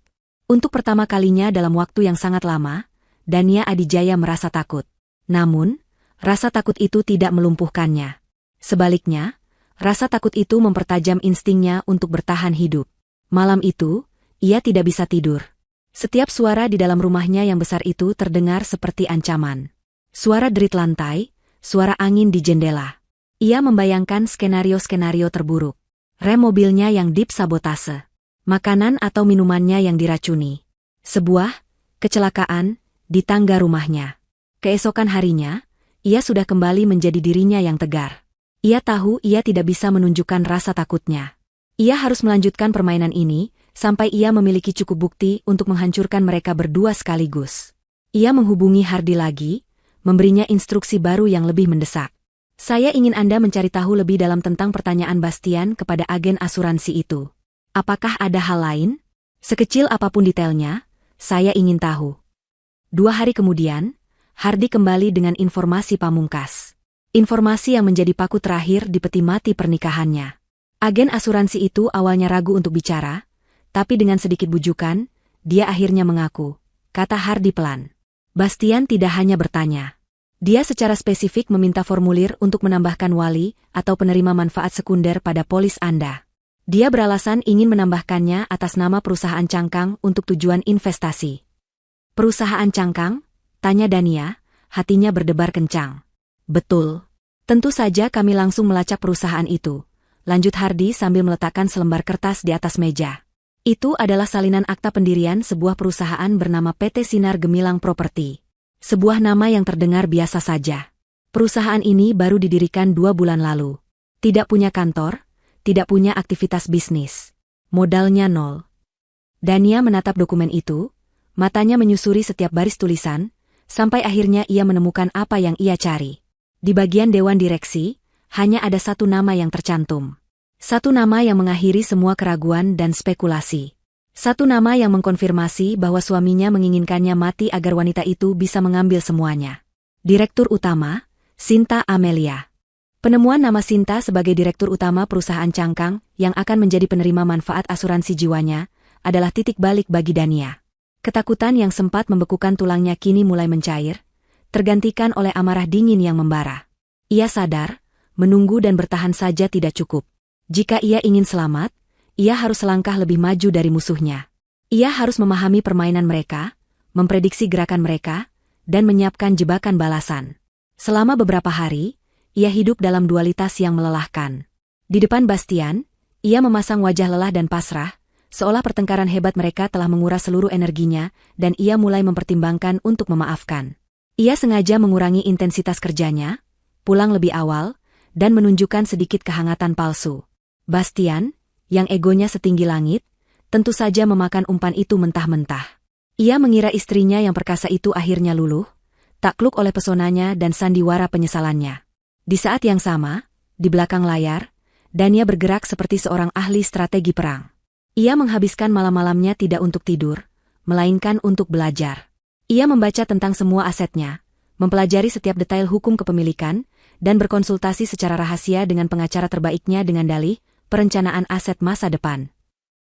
Untuk pertama kalinya dalam waktu yang sangat lama, Dania Adijaya merasa takut. Namun, rasa takut itu tidak melumpuhkannya. Sebaliknya, rasa takut itu mempertajam instingnya untuk bertahan hidup. Malam itu, ia tidak bisa tidur. Setiap suara di dalam rumahnya yang besar itu terdengar seperti ancaman. Suara derit lantai, suara angin di jendela. Ia membayangkan skenario-skenario terburuk. Rem mobilnya yang disabotase. Makanan atau minumannya yang diracuni. Sebuah kecelakaan di tangga rumahnya. Keesokan harinya, ia sudah kembali menjadi dirinya yang tegar. Ia tahu ia tidak bisa menunjukkan rasa takutnya. Ia harus melanjutkan permainan ini, sampai ia memiliki cukup bukti untuk menghancurkan mereka berdua sekaligus. Ia menghubungi Hardy lagi, memberinya instruksi baru yang lebih mendesak. Saya ingin Anda mencari tahu lebih dalam tentang pertanyaan Bastian kepada agen asuransi itu. Apakah ada hal lain? Sekecil apapun detailnya, saya ingin tahu. 2 hari kemudian, Hardy kembali dengan informasi pamungkas. Informasi yang menjadi paku terakhir di peti mati pernikahannya. Agen asuransi itu awalnya ragu untuk bicara, tapi dengan sedikit bujukan, dia akhirnya mengaku, kata Hardy pelan. Bastian tidak hanya bertanya. Dia secara spesifik meminta formulir untuk menambahkan wali atau penerima manfaat sekunder pada polis Anda. Dia beralasan ingin menambahkannya atas nama perusahaan Cangkang untuk tujuan investasi. Perusahaan Cangkang? Tanya Dania, hatinya berdebar kencang. Betul. Tentu saja kami langsung melacak perusahaan itu. Lanjut Hardy sambil meletakkan selembar kertas di atas meja. Itu adalah salinan akta pendirian sebuah perusahaan bernama PT Sinar Gemilang Properti. Sebuah nama yang terdengar biasa saja. Perusahaan ini baru didirikan 2 bulan lalu. Tidak punya kantor, tidak punya aktivitas bisnis. Modalnya nol. Dania menatap dokumen itu, matanya menyusuri setiap baris tulisan, sampai akhirnya ia menemukan apa yang ia cari. Di bagian dewan direksi, hanya ada satu nama yang tercantum. Satu nama yang mengakhiri semua keraguan dan spekulasi. Satu nama yang mengkonfirmasi bahwa suaminya menginginkannya mati agar wanita itu bisa mengambil semuanya. Direktur Utama, Sinta Amelia. Penemuan nama Sinta sebagai Direktur Utama perusahaan Cangkang yang akan menjadi penerima manfaat asuransi jiwanya adalah titik balik bagi Dania. Ketakutan yang sempat membekukan tulangnya kini mulai mencair, tergantikan oleh amarah dingin yang membara. Ia sadar, menunggu dan bertahan saja tidak cukup. Jika ia ingin selamat, ia harus selangkah lebih maju dari musuhnya. Ia harus memahami permainan mereka, memprediksi gerakan mereka, dan menyiapkan jebakan balasan. Selama beberapa hari, ia hidup dalam dualitas yang melelahkan. Di depan Bastian, ia memasang wajah lelah dan pasrah, seolah pertengkaran hebat mereka telah menguras seluruh energinya, dan ia mulai mempertimbangkan untuk memaafkan. Ia sengaja mengurangi intensitas kerjanya, pulang lebih awal, dan menunjukkan sedikit kehangatan palsu. Bastian, yang egonya setinggi langit, tentu saja memakan umpan itu mentah-mentah. Ia mengira istrinya yang perkasa itu akhirnya luluh, takluk oleh pesonanya dan sandiwara penyesalannya. Di saat yang sama, di belakang layar, Dania bergerak seperti seorang ahli strategi perang. Ia menghabiskan malam-malamnya tidak untuk tidur, melainkan untuk belajar. Ia membaca tentang semua asetnya, mempelajari setiap detail hukum kepemilikan, dan berkonsultasi secara rahasia dengan pengacara terbaiknya dengan dalih perencanaan aset masa depan.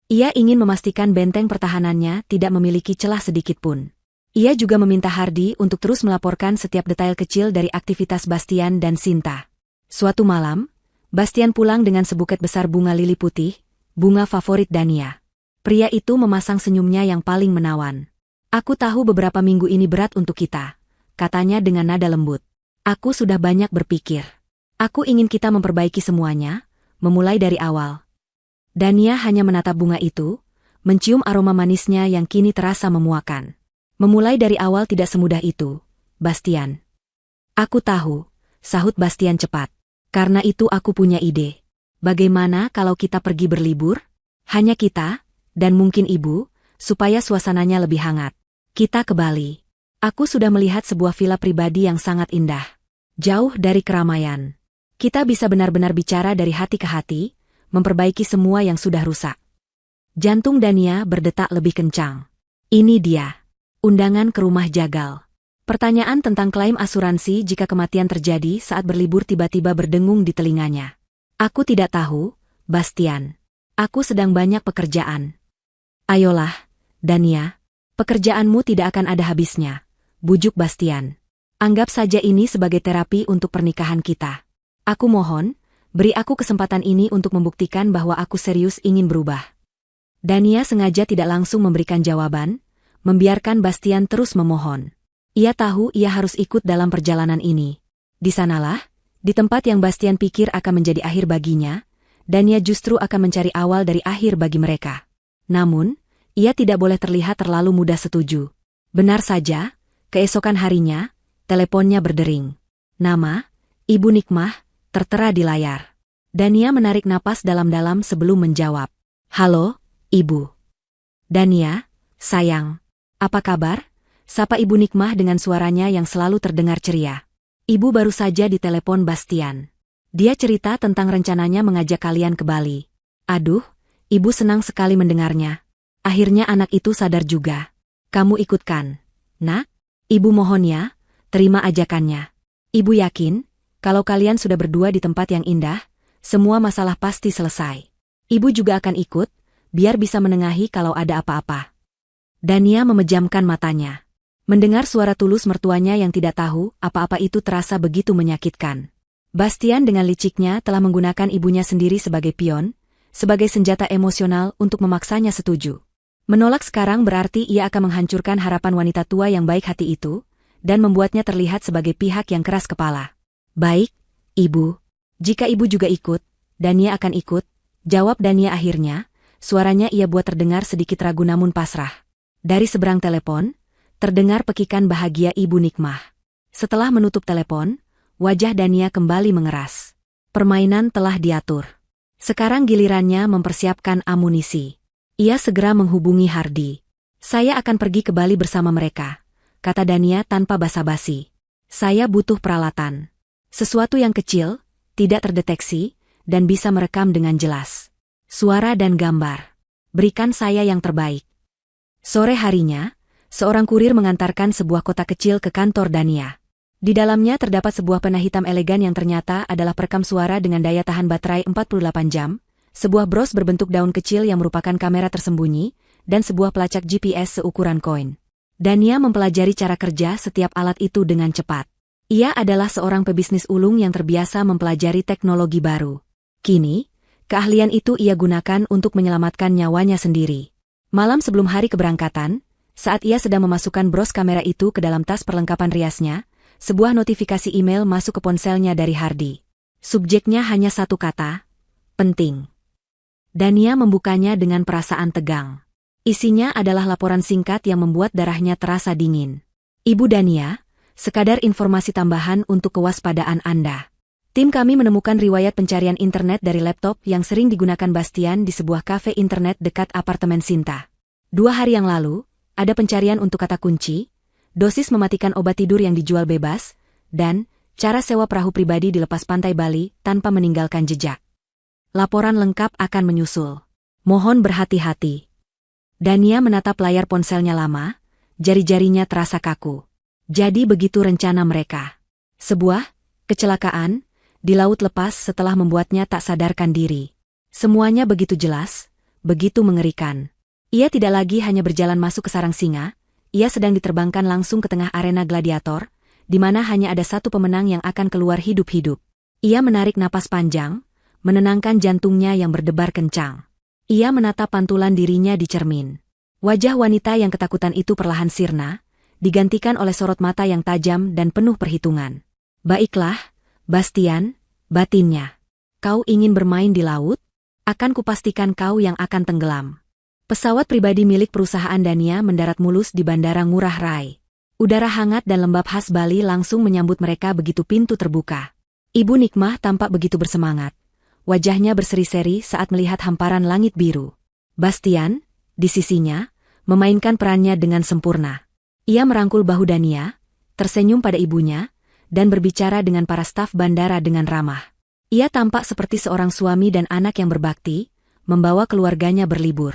Ia ingin memastikan benteng pertahanannya tidak memiliki celah sedikit pun. Ia juga meminta Hardy untuk terus melaporkan setiap detail kecil dari aktivitas Bastian dan Sinta. Suatu malam, Bastian pulang dengan sebuket besar bunga lili putih, bunga favorit Dania. Pria itu memasang senyumnya yang paling menawan. Aku tahu beberapa minggu ini berat untuk kita, katanya dengan nada lembut. Aku sudah banyak berpikir. Aku ingin kita memperbaiki semuanya, memulai dari awal. Dania hanya menatap bunga itu, mencium aroma manisnya yang kini terasa memuakan. Memulai dari awal tidak semudah itu, Bastian. Aku tahu, sahut Bastian cepat. Karena itu aku punya ide. Bagaimana kalau kita pergi berlibur? Hanya kita, dan mungkin ibu, supaya suasananya lebih hangat. Kita ke Bali. Aku sudah melihat sebuah villa pribadi yang sangat indah. Jauh dari keramaian. Kita bisa benar-benar bicara dari hati ke hati, memperbaiki semua yang sudah rusak. Jantung Dania berdetak lebih kencang. Ini dia. Undangan ke rumah jagal. Pertanyaan tentang klaim asuransi jika kematian terjadi saat berlibur tiba-tiba berdengung di telinganya. Aku tidak tahu, Bastian. Aku sedang banyak pekerjaan. Ayolah, Dania. Pekerjaanmu tidak akan ada habisnya, bujuk Bastian. Anggap saja ini sebagai terapi untuk pernikahan kita. Aku mohon, beri aku kesempatan ini untuk membuktikan bahwa aku serius ingin berubah. Dania sengaja tidak langsung memberikan jawaban, membiarkan Bastian terus memohon. Ia tahu ia harus ikut dalam perjalanan ini. Di sanalah, di tempat yang Bastian pikir akan menjadi akhir baginya, Dania justru akan mencari awal dari akhir bagi mereka. Namun, ia tidak boleh terlihat terlalu mudah setuju. Benar saja, keesokan harinya, teleponnya berdering. Nama, Ibu Nikmah, tertera di layar. Dania menarik napas dalam-dalam sebelum menjawab. Halo, Ibu. Dania, sayang. Apa kabar? Sapa Ibu Nikmah dengan suaranya yang selalu terdengar ceria. Ibu baru saja ditelepon Bastian. Dia cerita tentang rencananya mengajak kalian ke Bali. Aduh, Ibu senang sekali mendengarnya. Akhirnya anak itu sadar juga. Kamu ikutkan. Nak, Ibu mohon ya, terima ajakannya. Ibu yakin, kalau kalian sudah berdua di tempat yang indah, semua masalah pasti selesai. Ibu juga akan ikut, biar bisa menengahi kalau ada apa-apa. Dania memejamkan matanya. Mendengar suara tulus mertuanya yang tidak tahu apa-apa itu terasa begitu menyakitkan. Bastian dengan liciknya telah menggunakan ibunya sendiri sebagai pion, sebagai senjata emosional untuk memaksanya setuju. Menolak sekarang berarti ia akan menghancurkan harapan wanita tua yang baik hati itu, dan membuatnya terlihat sebagai pihak yang keras kepala. Baik, Ibu. Jika Ibu juga ikut, Dania akan ikut, jawab Dania akhirnya. Suaranya ia buat terdengar sedikit ragu namun pasrah. Dari seberang telepon, terdengar pekikan bahagia Ibu Nikmah. Setelah menutup telepon, wajah Dania kembali mengeras. Permainan telah diatur. Sekarang gilirannya mempersiapkan amunisi. Ia segera menghubungi Hardi. Saya akan pergi ke Bali bersama mereka, kata Dania tanpa basa-basi. Saya butuh peralatan. Sesuatu yang kecil, tidak terdeteksi, dan bisa merekam dengan jelas. Suara dan gambar. Berikan saya yang terbaik. Sore harinya, seorang kurir mengantarkan sebuah kotak kecil ke kantor Dania. Di dalamnya terdapat sebuah pena hitam elegan yang ternyata adalah perekam suara dengan daya tahan baterai 48 jam, sebuah bros berbentuk daun kecil yang merupakan kamera tersembunyi, dan sebuah pelacak GPS seukuran koin. Dania mempelajari cara kerja setiap alat itu dengan cepat. Ia adalah seorang pebisnis ulung yang terbiasa mempelajari teknologi baru. Kini, keahlian itu ia gunakan untuk menyelamatkan nyawanya sendiri. Malam sebelum hari keberangkatan, saat ia sedang memasukkan bros kamera itu ke dalam tas perlengkapan riasnya, sebuah notifikasi email masuk ke ponselnya dari Hardi. Subjeknya hanya satu kata, penting. Dania membukanya dengan perasaan tegang. Isinya adalah laporan singkat yang membuat darahnya terasa dingin. Ibu Dania, sekadar informasi tambahan untuk kewaspadaan Anda. Tim kami menemukan riwayat pencarian internet dari laptop yang sering digunakan Bastian di sebuah kafe internet dekat apartemen Sinta. 2 hari yang lalu, ada pencarian untuk kata kunci, dosis mematikan obat tidur yang dijual bebas, dan cara sewa perahu pribadi di lepas pantai Bali tanpa meninggalkan jejak. Laporan lengkap akan menyusul. Mohon berhati-hati. Dania menatap layar ponselnya lama, jari-jarinya terasa kaku. Jadi begitu rencana mereka. Sebuah kecelakaan di laut lepas setelah membuatnya tak sadarkan diri. Semuanya begitu jelas, begitu mengerikan. Ia tidak lagi hanya berjalan masuk ke sarang singa, ia sedang diterbangkan langsung ke tengah arena gladiator, di mana hanya ada satu pemenang yang akan keluar hidup-hidup. Ia menarik napas panjang, menenangkan jantungnya yang berdebar kencang. Ia menatap pantulan dirinya di cermin. Wajah wanita yang ketakutan itu perlahan sirna, digantikan oleh sorot mata yang tajam dan penuh perhitungan. Baiklah, Bastian, batinnya. Kau ingin bermain di laut? Akan kupastikan kau yang akan tenggelam. Pesawat pribadi milik perusahaan Dania mendarat mulus di Bandara Ngurah Rai. Udara hangat dan lembab khas Bali langsung menyambut mereka begitu pintu terbuka. Ibu Nikmah tampak begitu bersemangat. Wajahnya berseri-seri saat melihat hamparan langit biru. Bastian, di sisinya, memainkan perannya dengan sempurna. Ia merangkul bahu Dania, tersenyum pada ibunya, dan berbicara dengan para staf bandara dengan ramah. Ia tampak seperti seorang suami dan anak yang berbakti, membawa keluarganya berlibur.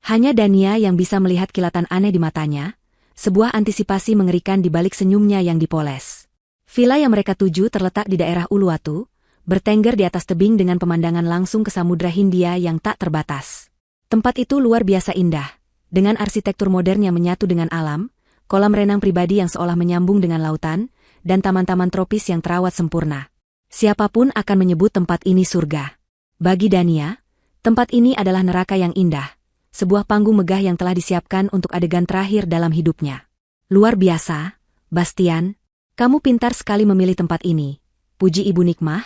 Hanya Dania yang bisa melihat kilatan aneh di matanya, sebuah antisipasi mengerikan di balik senyumnya yang dipoles. Villa yang mereka tuju terletak di daerah Uluwatu, bertengger di atas tebing dengan pemandangan langsung ke Samudra Hindia yang tak terbatas. Tempat itu luar biasa indah, dengan arsitektur modern yang menyatu dengan alam, kolam renang pribadi yang seolah menyambung dengan lautan, dan taman-taman tropis yang terawat sempurna. Siapapun akan menyebut tempat ini surga. Bagi Dania, tempat ini adalah neraka yang indah, sebuah panggung megah yang telah disiapkan untuk adegan terakhir dalam hidupnya. Luar biasa, Bastian. Kamu pintar sekali memilih tempat ini, puji Ibu Nikmah,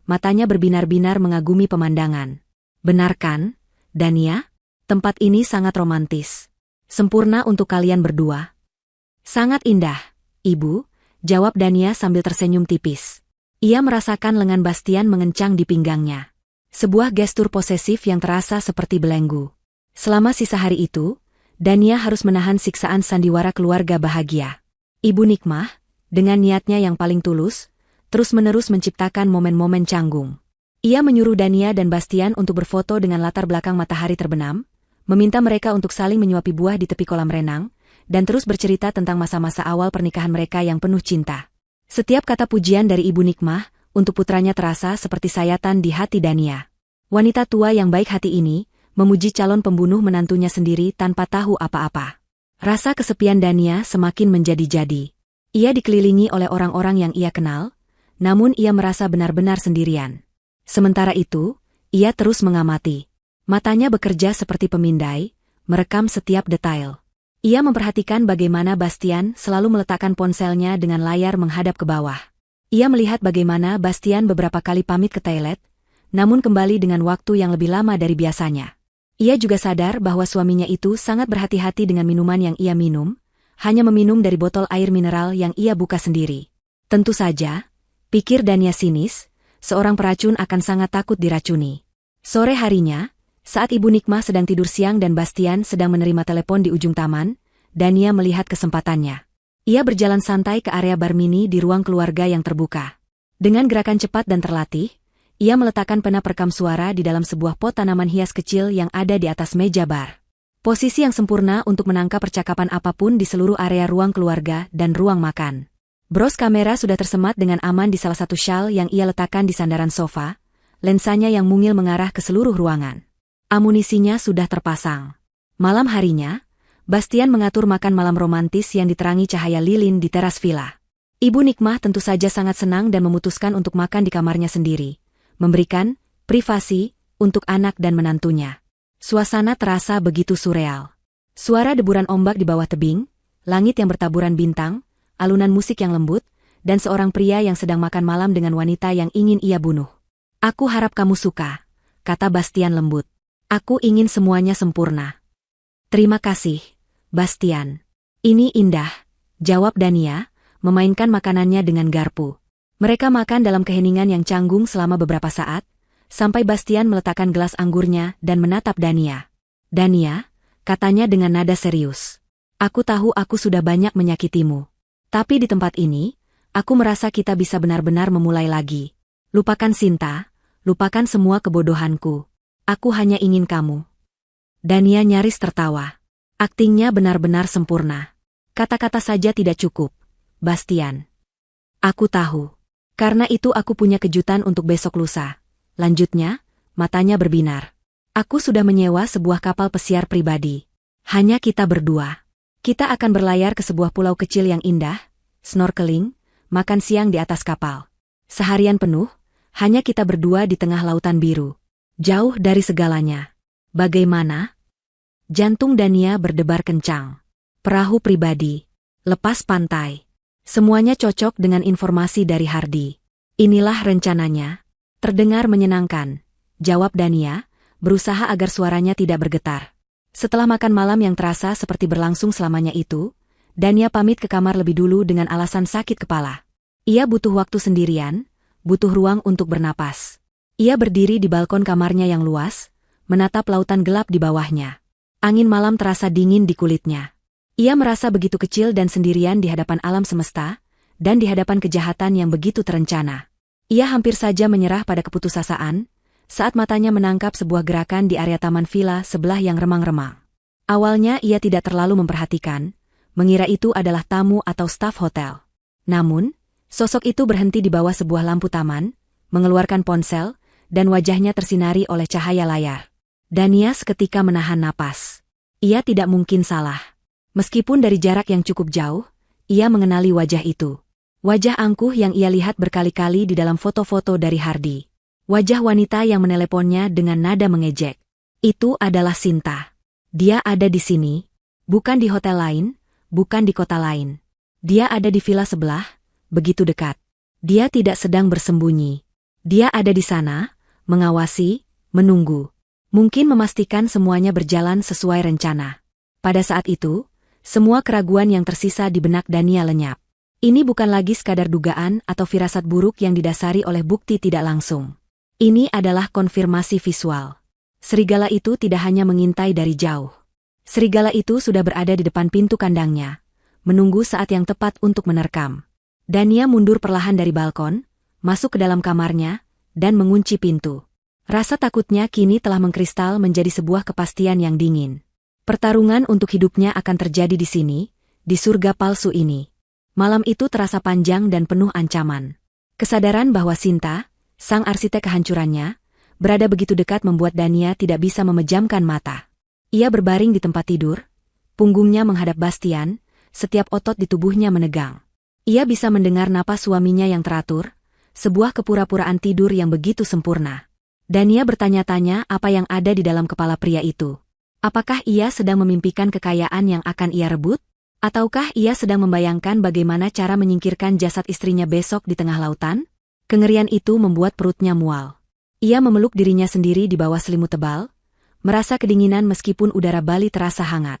matanya berbinar-binar mengagumi pemandangan. Benar kan, Dania? Tempat ini sangat romantis. Sempurna untuk kalian berdua. Sangat indah, Ibu, jawab Dania sambil tersenyum tipis. Ia merasakan lengan Bastian mengencang di pinggangnya. Sebuah gestur posesif yang terasa seperti belenggu. Selama sisa hari itu, Dania harus menahan siksaan sandiwara keluarga bahagia. Ibu Nikmah, dengan niatnya yang paling tulus, terus-menerus menciptakan momen-momen canggung. Ia menyuruh Dania dan Bastian untuk berfoto dengan latar belakang matahari terbenam, meminta mereka untuk saling menyuapi buah di tepi kolam renang, dan terus bercerita tentang masa-masa awal pernikahan mereka yang penuh cinta. Setiap kata pujian dari Ibu Nikmah untuk putranya terasa seperti sayatan di hati Dania. Wanita tua yang baik hati ini memuji calon pembunuh menantunya sendiri tanpa tahu apa-apa. Rasa kesepian Dania semakin menjadi-jadi. Ia dikelilingi oleh orang-orang yang ia kenal, namun ia merasa benar-benar sendirian. Sementara itu, ia terus mengamati. Matanya bekerja seperti pemindai, merekam setiap detail. Ia memperhatikan bagaimana Bastian selalu meletakkan ponselnya dengan layar menghadap ke bawah. Ia melihat bagaimana Bastian beberapa kali pamit ke toilet, namun kembali dengan waktu yang lebih lama dari biasanya. Ia juga sadar bahwa suaminya itu sangat berhati-hati dengan minuman yang ia minum, hanya meminum dari botol air mineral yang ia buka sendiri. Tentu saja, pikir Dania sinis, seorang peracun akan sangat takut diracuni. Sore harinya, saat Ibu Nikmah sedang tidur siang dan Bastian sedang menerima telepon di ujung taman, Dania melihat kesempatannya. Ia berjalan santai ke area bar mini di ruang keluarga yang terbuka. Dengan gerakan cepat dan terlatih, ia meletakkan pena perekam suara di dalam sebuah pot tanaman hias kecil yang ada di atas meja bar. Posisi yang sempurna untuk menangkap percakapan apapun di seluruh area ruang keluarga dan ruang makan. Bros kamera sudah tersemat dengan aman di salah satu syal yang ia letakkan di sandaran sofa, lensanya yang mungil mengarah ke seluruh ruangan. Amunisinya sudah terpasang. Malam harinya, Bastian mengatur makan malam romantis yang diterangi cahaya lilin di teras villa. Ibu Nikmah tentu saja sangat senang dan memutuskan untuk makan di kamarnya sendiri, memberikan privasi untuk anak dan menantunya. Suasana terasa begitu surreal. Suara deburan ombak di bawah tebing, langit yang bertaburan bintang, alunan musik yang lembut, dan seorang pria yang sedang makan malam dengan wanita yang ingin ia bunuh. Aku harap kamu suka, kata Bastian lembut. Aku ingin semuanya sempurna. Terima kasih, Bastian. Ini indah, jawab Dania, memainkan makanannya dengan garpu. Mereka makan dalam keheningan yang canggung selama beberapa saat, sampai Bastian meletakkan gelas anggurnya dan menatap Dania. Dania, katanya dengan nada serius. Aku tahu aku sudah banyak menyakitimu. Tapi di tempat ini, aku merasa kita bisa benar-benar memulai lagi. Lupakan Sinta, lupakan semua kebodohanku. Aku hanya ingin kamu. Dania nyaris tertawa. Aktingnya benar-benar sempurna. Kata-kata saja tidak cukup, Bastian. Aku tahu. Karena itu aku punya kejutan untuk besok lusa. Lanjutnya, matanya berbinar. Aku sudah menyewa sebuah kapal pesiar pribadi. Hanya kita berdua. Kita akan berlayar ke sebuah pulau kecil yang indah, snorkeling, makan siang di atas kapal. Seharian penuh, hanya kita berdua di tengah lautan biru. Jauh dari segalanya. Bagaimana? Jantung Dania berdebar kencang. Perahu pribadi. Lepas pantai. Semuanya cocok dengan informasi dari Hardy. Inilah rencananya. Terdengar menyenangkan, jawab Dania, berusaha agar suaranya tidak bergetar. Setelah makan malam yang terasa seperti berlangsung selamanya itu, Dania pamit ke kamar lebih dulu dengan alasan sakit kepala. Ia butuh waktu sendirian, butuh ruang untuk bernapas. Ia berdiri di balkon kamarnya yang luas, menatap lautan gelap di bawahnya. Angin malam terasa dingin di kulitnya. Ia merasa begitu kecil dan sendirian di hadapan alam semesta, dan di hadapan kejahatan yang begitu terencana. Ia hampir saja menyerah pada keputusasaan, saat matanya menangkap sebuah gerakan di area taman villa sebelah yang remang-remang. Awalnya ia tidak terlalu memperhatikan, mengira itu adalah tamu atau staf hotel. Namun, sosok itu berhenti di bawah sebuah lampu taman, mengeluarkan ponsel, dan wajahnya tersinari oleh cahaya layar. Dania seketika menahan napas. Ia tidak mungkin salah. Meskipun dari jarak yang cukup jauh, ia mengenali wajah itu. Wajah angkuh yang ia lihat berkali-kali di dalam foto-foto dari Hardy. Wajah wanita yang meneleponnya dengan nada mengejek. Itu adalah Sinta. Dia ada di sini, bukan di hotel lain, bukan di kota lain. Dia ada di villa sebelah, begitu dekat. Dia tidak sedang bersembunyi. Dia ada di sana, mengawasi, menunggu. Mungkin memastikan semuanya berjalan sesuai rencana. Pada saat itu, semua keraguan yang tersisa di benak Dania lenyap. Ini bukan lagi sekadar dugaan atau firasat buruk yang didasari oleh bukti tidak langsung. Ini adalah konfirmasi visual. Serigala itu tidak hanya mengintai dari jauh. Serigala itu sudah berada di depan pintu kandangnya, menunggu saat yang tepat untuk menerkam. Dania mundur perlahan dari balkon, masuk ke dalam kamarnya, dan mengunci pintu. Rasa takutnya kini telah mengkristal menjadi sebuah kepastian yang dingin. Pertarungan untuk hidupnya akan terjadi di sini, di surga palsu ini. Malam itu terasa panjang dan penuh ancaman. Kesadaran bahwa Sinta, sang arsitek kehancurannya, berada begitu dekat membuat Dania tidak bisa memejamkan mata. Ia berbaring di tempat tidur, punggungnya menghadap Bastian, setiap otot di tubuhnya menegang. Ia bisa mendengar napas suaminya yang teratur, sebuah kepura-puraan tidur yang begitu sempurna. Dania bertanya-tanya apa yang ada di dalam kepala pria itu. Apakah ia sedang memimpikan kekayaan yang akan ia rebut? Ataukah ia sedang membayangkan bagaimana cara menyingkirkan jasad istrinya besok di tengah lautan? Kengerian itu membuat perutnya mual. Ia memeluk dirinya sendiri di bawah selimut tebal, merasa kedinginan meskipun udara Bali terasa hangat.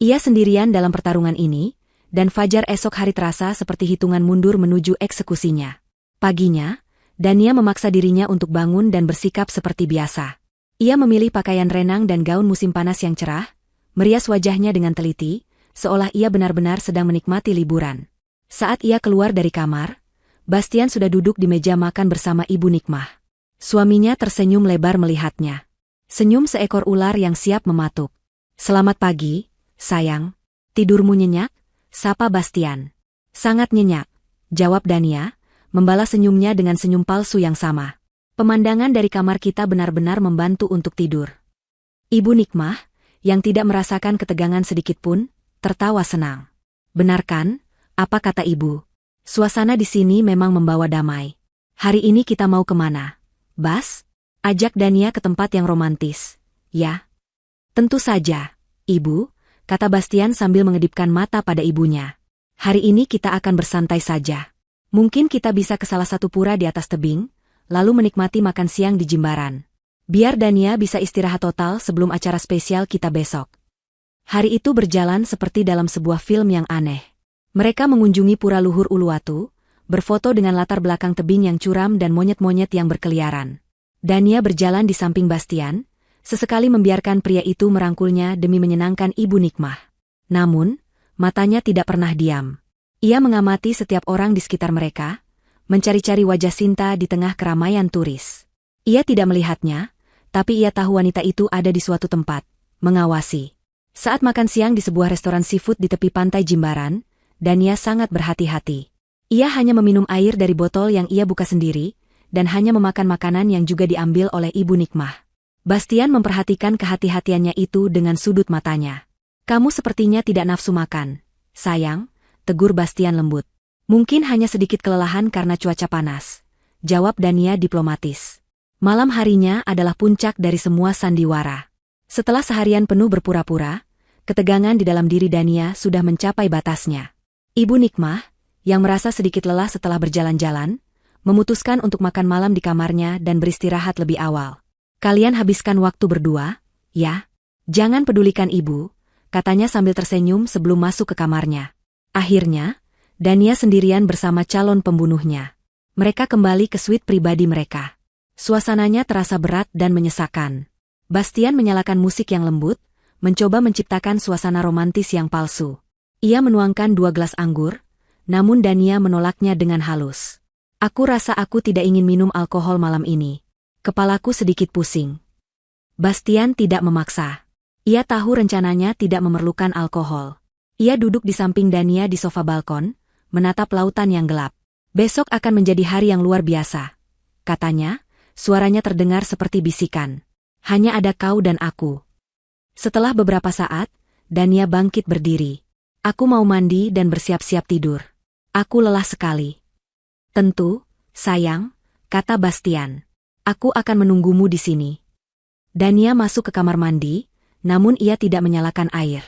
Ia sendirian dalam pertarungan ini, dan fajar esok hari terasa seperti hitungan mundur menuju eksekusinya. Paginya, Dania memaksa dirinya untuk bangun dan bersikap seperti biasa. Ia memilih pakaian renang dan gaun musim panas yang cerah, merias wajahnya dengan teliti, seolah ia benar-benar sedang menikmati liburan. Saat ia keluar dari kamar, Bastian sudah duduk di meja makan bersama Ibu Nikmah. Suaminya tersenyum lebar melihatnya. Senyum seekor ular yang siap mematuk. "Selamat pagi, sayang. Tidurmu nyenyak?" sapa Bastian. "Sangat nyenyak," jawab Dania, membalas senyumnya dengan senyum palsu yang sama. Pemandangan dari kamar kita benar-benar membantu untuk tidur. Ibu Nikmah, yang tidak merasakan ketegangan sedikitpun, tertawa senang. "Benar kan? Apa kata ibu? Suasana di sini memang membawa damai. Hari ini kita mau kemana, Bas?" ajak Dania ke tempat yang romantis. "Ya, tentu saja, ibu," kata Bastian sambil mengedipkan mata pada ibunya. "Hari ini kita akan bersantai saja. Mungkin kita bisa ke salah satu pura di atas tebing, lalu menikmati makan siang di Jimbaran. Biar Dania bisa istirahat total sebelum acara spesial kita besok." Hari itu berjalan seperti dalam sebuah film yang aneh. Mereka mengunjungi Pura Luhur Uluwatu, berfoto dengan latar belakang tebing yang curam dan monyet-monyet yang berkeliaran. Dania berjalan di samping Bastian, sesekali membiarkan pria itu merangkulnya demi menyenangkan Ibu Nikmah. Namun, matanya tidak pernah diam. Ia mengamati setiap orang di sekitar mereka, mencari-cari wajah Sinta di tengah keramaian turis. Ia tidak melihatnya, tapi ia tahu wanita itu ada di suatu tempat, mengawasi. Saat makan siang di sebuah restoran seafood di tepi pantai Jimbaran, Dania sangat berhati-hati. Ia hanya meminum air dari botol yang ia buka sendiri, dan hanya memakan makanan yang juga diambil oleh Ibu Nikmah. Bastian memperhatikan kehati-hatiannya itu dengan sudut matanya. "Kamu sepertinya tidak nafsu makan, sayang," tegur Bastian lembut. "Mungkin hanya sedikit kelelahan karena cuaca panas," jawab Dania diplomatis. Malam harinya adalah puncak dari semua sandiwara. Setelah seharian penuh berpura-pura, ketegangan di dalam diri Dania sudah mencapai batasnya. Ibu Nikmah, yang merasa sedikit lelah setelah berjalan-jalan, memutuskan untuk makan malam di kamarnya dan beristirahat lebih awal. "Kalian habiskan waktu berdua, ya? Jangan pedulikan ibu," katanya sambil tersenyum sebelum masuk ke kamarnya. Akhirnya, Dania sendirian bersama calon pembunuhnya. Mereka kembali ke suite pribadi mereka. Suasananya terasa berat dan menyesakan. Bastian menyalakan musik yang lembut, mencoba menciptakan suasana romantis yang palsu. Ia menuangkan 2 gelas anggur, namun Dania menolaknya dengan halus. Aku rasa aku tidak ingin minum alkohol malam ini. Kepalaku sedikit pusing. Bastian tidak memaksa. Ia tahu rencananya tidak memerlukan alkohol. Ia duduk di samping Dania di sofa balkon, menatap lautan yang gelap. Besok akan menjadi hari yang luar biasa, katanya, suaranya terdengar seperti bisikan. Hanya ada kau dan aku. Setelah beberapa saat, Dania bangkit berdiri. Aku mau mandi dan bersiap-siap tidur. Aku lelah sekali. Tentu, sayang, kata Bastian. Aku akan menunggumu di sini. Dania masuk ke kamar mandi, namun ia tidak menyalakan air.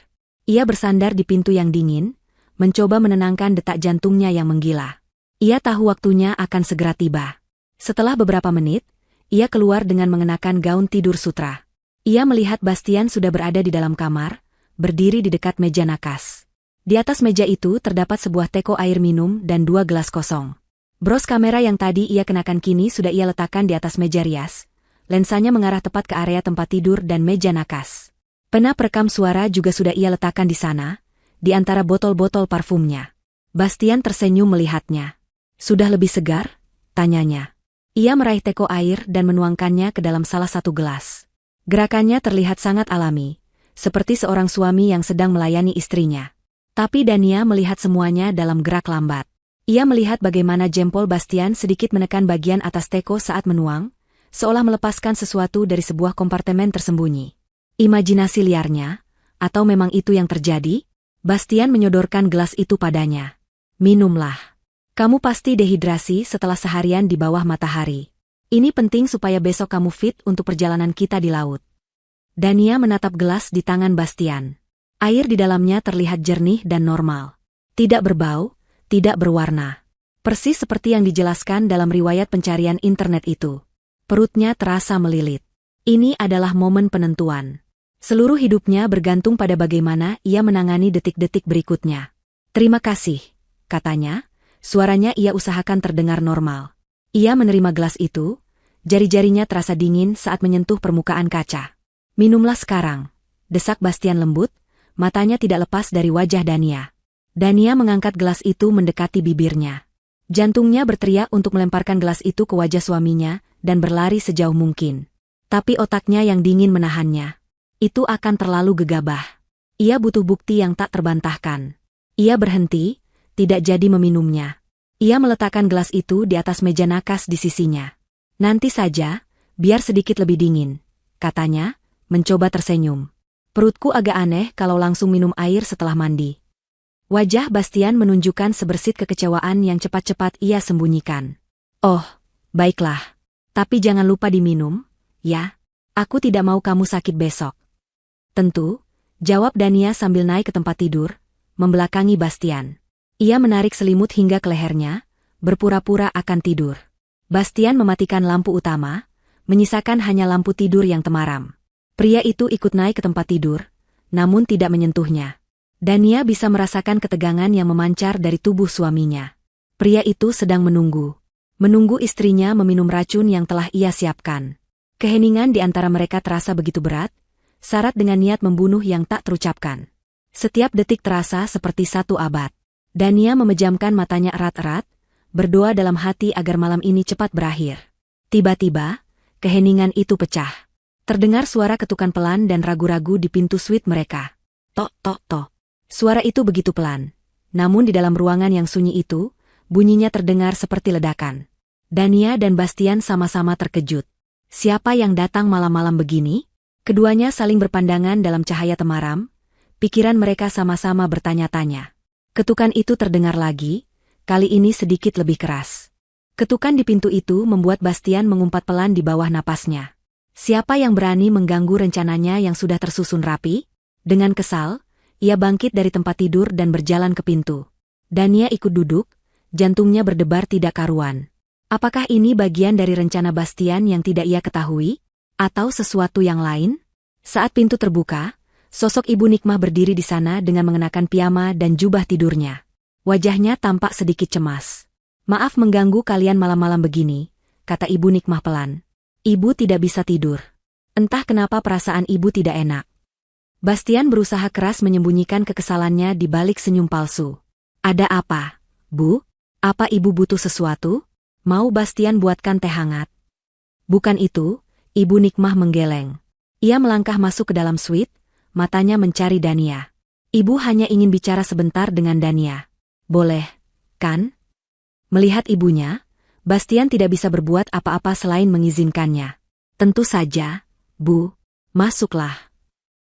Ia bersandar di pintu yang dingin, mencoba menenangkan detak jantungnya yang menggila. Ia tahu waktunya akan segera tiba. Setelah beberapa menit, ia keluar dengan mengenakan gaun tidur sutra. Ia melihat Bastian sudah berada di dalam kamar, berdiri di dekat meja nakas. Di atas meja itu terdapat sebuah teko air minum dan 2 gelas kosong. Bros kamera yang tadi ia kenakan kini sudah ia letakkan di atas meja rias. Lensanya mengarah tepat ke area tempat tidur dan meja nakas. Pena perekam suara juga sudah ia letakkan di sana, di antara botol-botol parfumnya. Bastian tersenyum melihatnya. Sudah lebih segar? Tanyanya. Ia meraih teko air dan menuangkannya ke dalam salah satu gelas. Gerakannya terlihat sangat alami, seperti seorang suami yang sedang melayani istrinya. Tapi Dania melihat semuanya dalam gerak lambat. Ia melihat bagaimana jempol Bastian sedikit menekan bagian atas teko saat menuang, seolah melepaskan sesuatu dari sebuah kompartemen tersembunyi. Imajinasi liarnya, atau memang itu yang terjadi? Bastian menyodorkan gelas itu padanya. Minumlah. Kamu pasti dehidrasi setelah seharian di bawah matahari. Ini penting supaya besok kamu fit untuk perjalanan kita di laut. Dania menatap gelas di tangan Bastian. Air di dalamnya terlihat jernih dan normal. Tidak berbau, tidak berwarna. Persis seperti yang dijelaskan dalam riwayat pencarian internet itu. Perutnya terasa melilit. Ini adalah momen penentuan. Seluruh hidupnya bergantung pada bagaimana ia menangani detik-detik berikutnya. Terima kasih, katanya, suaranya ia usahakan terdengar normal. Ia menerima gelas itu, jari-jarinya terasa dingin saat menyentuh permukaan kaca. Minumlah sekarang, desak Bastian lembut, matanya tidak lepas dari wajah Dania. Dania mengangkat gelas itu mendekati bibirnya. Jantungnya berteriak untuk melemparkan gelas itu ke wajah suaminya dan berlari sejauh mungkin. Tapi otaknya yang dingin menahannya. Itu akan terlalu gegabah. Ia butuh bukti yang tak terbantahkan. Ia berhenti, tidak jadi meminumnya. Ia meletakkan gelas itu di atas meja nakas di sisinya. Nanti saja, biar sedikit lebih dingin, katanya, mencoba tersenyum. Perutku agak aneh kalau langsung minum air setelah mandi. Wajah Bastian menunjukkan sebersit kekecewaan yang cepat-cepat ia sembunyikan. Oh, baiklah. Tapi jangan lupa diminum, ya. Aku tidak mau kamu sakit besok. Tentu, jawab Dania sambil naik ke tempat tidur, membelakangi Bastian. Ia menarik selimut hingga ke lehernya, berpura-pura akan tidur. Bastian mematikan lampu utama, menyisakan hanya lampu tidur yang temaram. Pria itu ikut naik ke tempat tidur, namun tidak menyentuhnya. Dania bisa merasakan ketegangan yang memancar dari tubuh suaminya. Pria itu sedang menunggu. Menunggu istrinya meminum racun yang telah ia siapkan. Keheningan di antara mereka terasa begitu berat, syarat dengan niat membunuh yang tak terucapkan. Setiap detik terasa seperti 1 abad. Dania memejamkan matanya erat-erat, berdoa dalam hati agar malam ini cepat berakhir. Tiba-tiba, keheningan itu pecah. Terdengar suara ketukan pelan dan ragu-ragu di pintu suite mereka. Tok, tok, tok. Suara itu begitu pelan. Namun di dalam ruangan yang sunyi itu, bunyinya terdengar seperti ledakan. Dania dan Bastian sama-sama terkejut. Siapa yang datang malam-malam begini? Keduanya saling berpandangan dalam cahaya temaram, pikiran mereka sama-sama bertanya-tanya. Ketukan itu terdengar lagi, kali ini sedikit lebih keras. Ketukan di pintu itu membuat Bastian mengumpat pelan di bawah napasnya. Siapa yang berani mengganggu rencananya yang sudah tersusun rapi? Dengan kesal, ia bangkit dari tempat tidur dan berjalan ke pintu. Dania ikut duduk, jantungnya berdebar tidak karuan. Apakah ini bagian dari rencana Bastian yang tidak ia ketahui? Atau sesuatu yang lain? Saat pintu terbuka, sosok Ibu Nikmah berdiri di sana dengan mengenakan piyama dan jubah tidurnya. Wajahnya tampak sedikit cemas. Maaf mengganggu kalian malam-malam begini, kata Ibu Nikmah pelan. Ibu tidak bisa tidur. Entah kenapa perasaan ibu tidak enak. Bastian berusaha keras menyembunyikan kekesalannya di balik senyum palsu. Ada apa, Bu? Apa Ibu butuh sesuatu? Mau Bastian buatkan teh hangat? Bukan itu, Ibu Nikmah menggeleng. Ia melangkah masuk ke dalam suite, matanya mencari Dania. Ibu hanya ingin bicara sebentar dengan Dania. Boleh, kan? Melihat ibunya, Bastian tidak bisa berbuat apa-apa selain mengizinkannya. Tentu saja, Bu. Masuklah.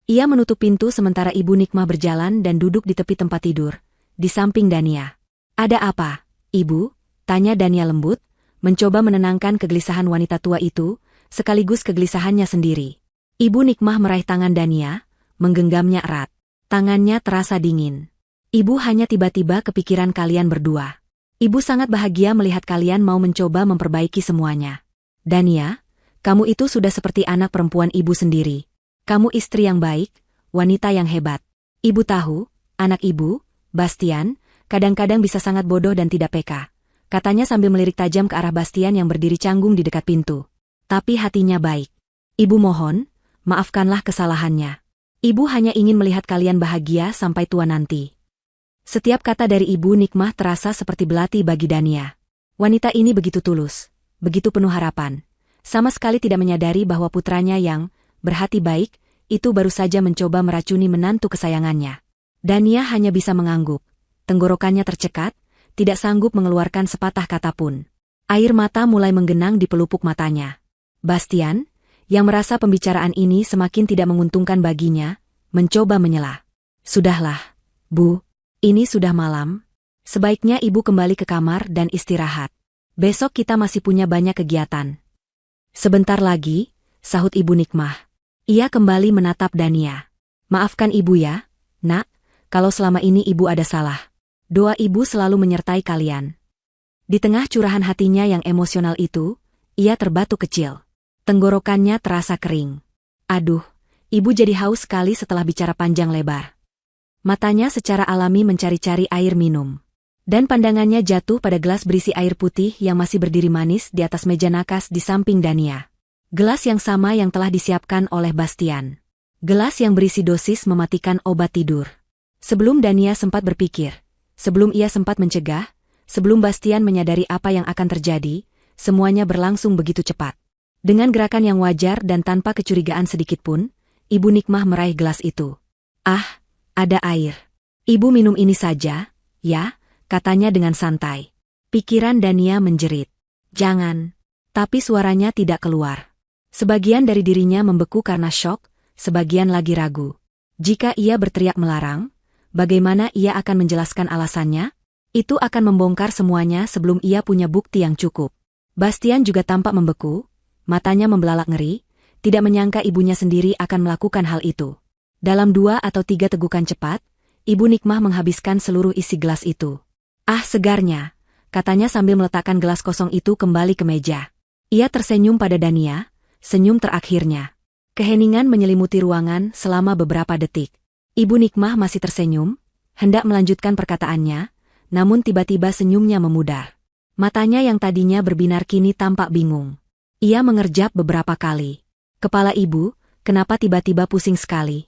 Ia menutup pintu sementara Ibu Nikmah berjalan dan duduk di tepi tempat tidur, di samping Dania. Ada apa, Ibu? Tanya Dania lembut, mencoba menenangkan kegelisahan wanita tua itu, sekaligus kegelisahannya sendiri. Ibu Nikmah meraih tangan Dania, menggenggamnya erat. Tangannya terasa dingin. Ibu hanya tiba-tiba kepikiran kalian berdua. Ibu sangat bahagia melihat kalian mau mencoba memperbaiki semuanya. Dania, kamu itu sudah seperti anak perempuan ibu sendiri. Kamu istri yang baik, wanita yang hebat. Ibu tahu, anak ibu, Bastian, kadang-kadang bisa sangat bodoh dan tidak peka. Katanya sambil melirik tajam ke arah Bastian yang berdiri canggung di dekat pintu. Tapi hatinya baik. Ibu mohon, maafkanlah kesalahannya. Ibu hanya ingin melihat kalian bahagia sampai tua nanti. Setiap kata dari Ibu Nikmah terasa seperti belati bagi Dania. Wanita ini begitu tulus, begitu penuh harapan. Sama sekali tidak menyadari bahwa putranya yang berhati baik, itu baru saja mencoba meracuni menantu kesayangannya. Dania hanya bisa mengangguk. Tenggorokannya tercekat, tidak sanggup mengeluarkan sepatah kata pun. Air mata mulai menggenang di pelupuk matanya. Bastian, yang merasa pembicaraan ini semakin tidak menguntungkan baginya, mencoba menyela. Sudahlah, Bu, ini sudah malam. Sebaiknya Ibu kembali ke kamar dan istirahat. Besok kita masih punya banyak kegiatan. Sebentar lagi, sahut Ibu Nikmah. Ia kembali menatap Dania. Maafkan Ibu ya, Nak, kalau selama ini Ibu ada salah. Doa Ibu selalu menyertai kalian. Di tengah curahan hatinya yang emosional itu, ia terbatuk kecil. Tenggorokannya terasa kering. Aduh, Ibu jadi haus sekali setelah bicara panjang lebar. Matanya secara alami mencari-cari air minum. Dan pandangannya jatuh pada gelas berisi air putih yang masih berdiri manis di atas meja nakas di samping Dania. Gelas yang sama yang telah disiapkan oleh Bastian. Gelas yang berisi dosis mematikan obat tidur. Sebelum Dania sempat berpikir, sebelum ia sempat mencegah, sebelum Bastian menyadari apa yang akan terjadi, semuanya berlangsung begitu cepat. Dengan gerakan yang wajar dan tanpa kecurigaan sedikitpun, Ibu Nikmah meraih gelas itu. Ah, ada air. Ibu minum ini saja, ya, katanya dengan santai. Pikiran Dania menjerit. Jangan. Tapi suaranya tidak keluar. Sebagian dari dirinya membeku karena syok, sebagian lagi ragu. Jika ia berteriak melarang, bagaimana ia akan menjelaskan alasannya? Itu akan membongkar semuanya sebelum ia punya bukti yang cukup. Bastian juga tampak membeku, matanya membelalak ngeri, tidak menyangka ibunya sendiri akan melakukan hal itu. Dalam 2 atau 3 tegukan cepat, Ibu Nikmah menghabiskan seluruh isi gelas itu. Ah segarnya, katanya sambil meletakkan gelas kosong itu kembali ke meja. Ia tersenyum pada Dania. Senyum terakhirnya. Keheningan menyelimuti ruangan selama beberapa detik. Ibu Nikmah masih tersenyum, hendak melanjutkan perkataannya, namun tiba-tiba senyumnya memudar. Matanya yang tadinya berbinar kini tampak bingung. Ia mengerjap beberapa kali. Kepala ibu, kenapa tiba-tiba pusing sekali?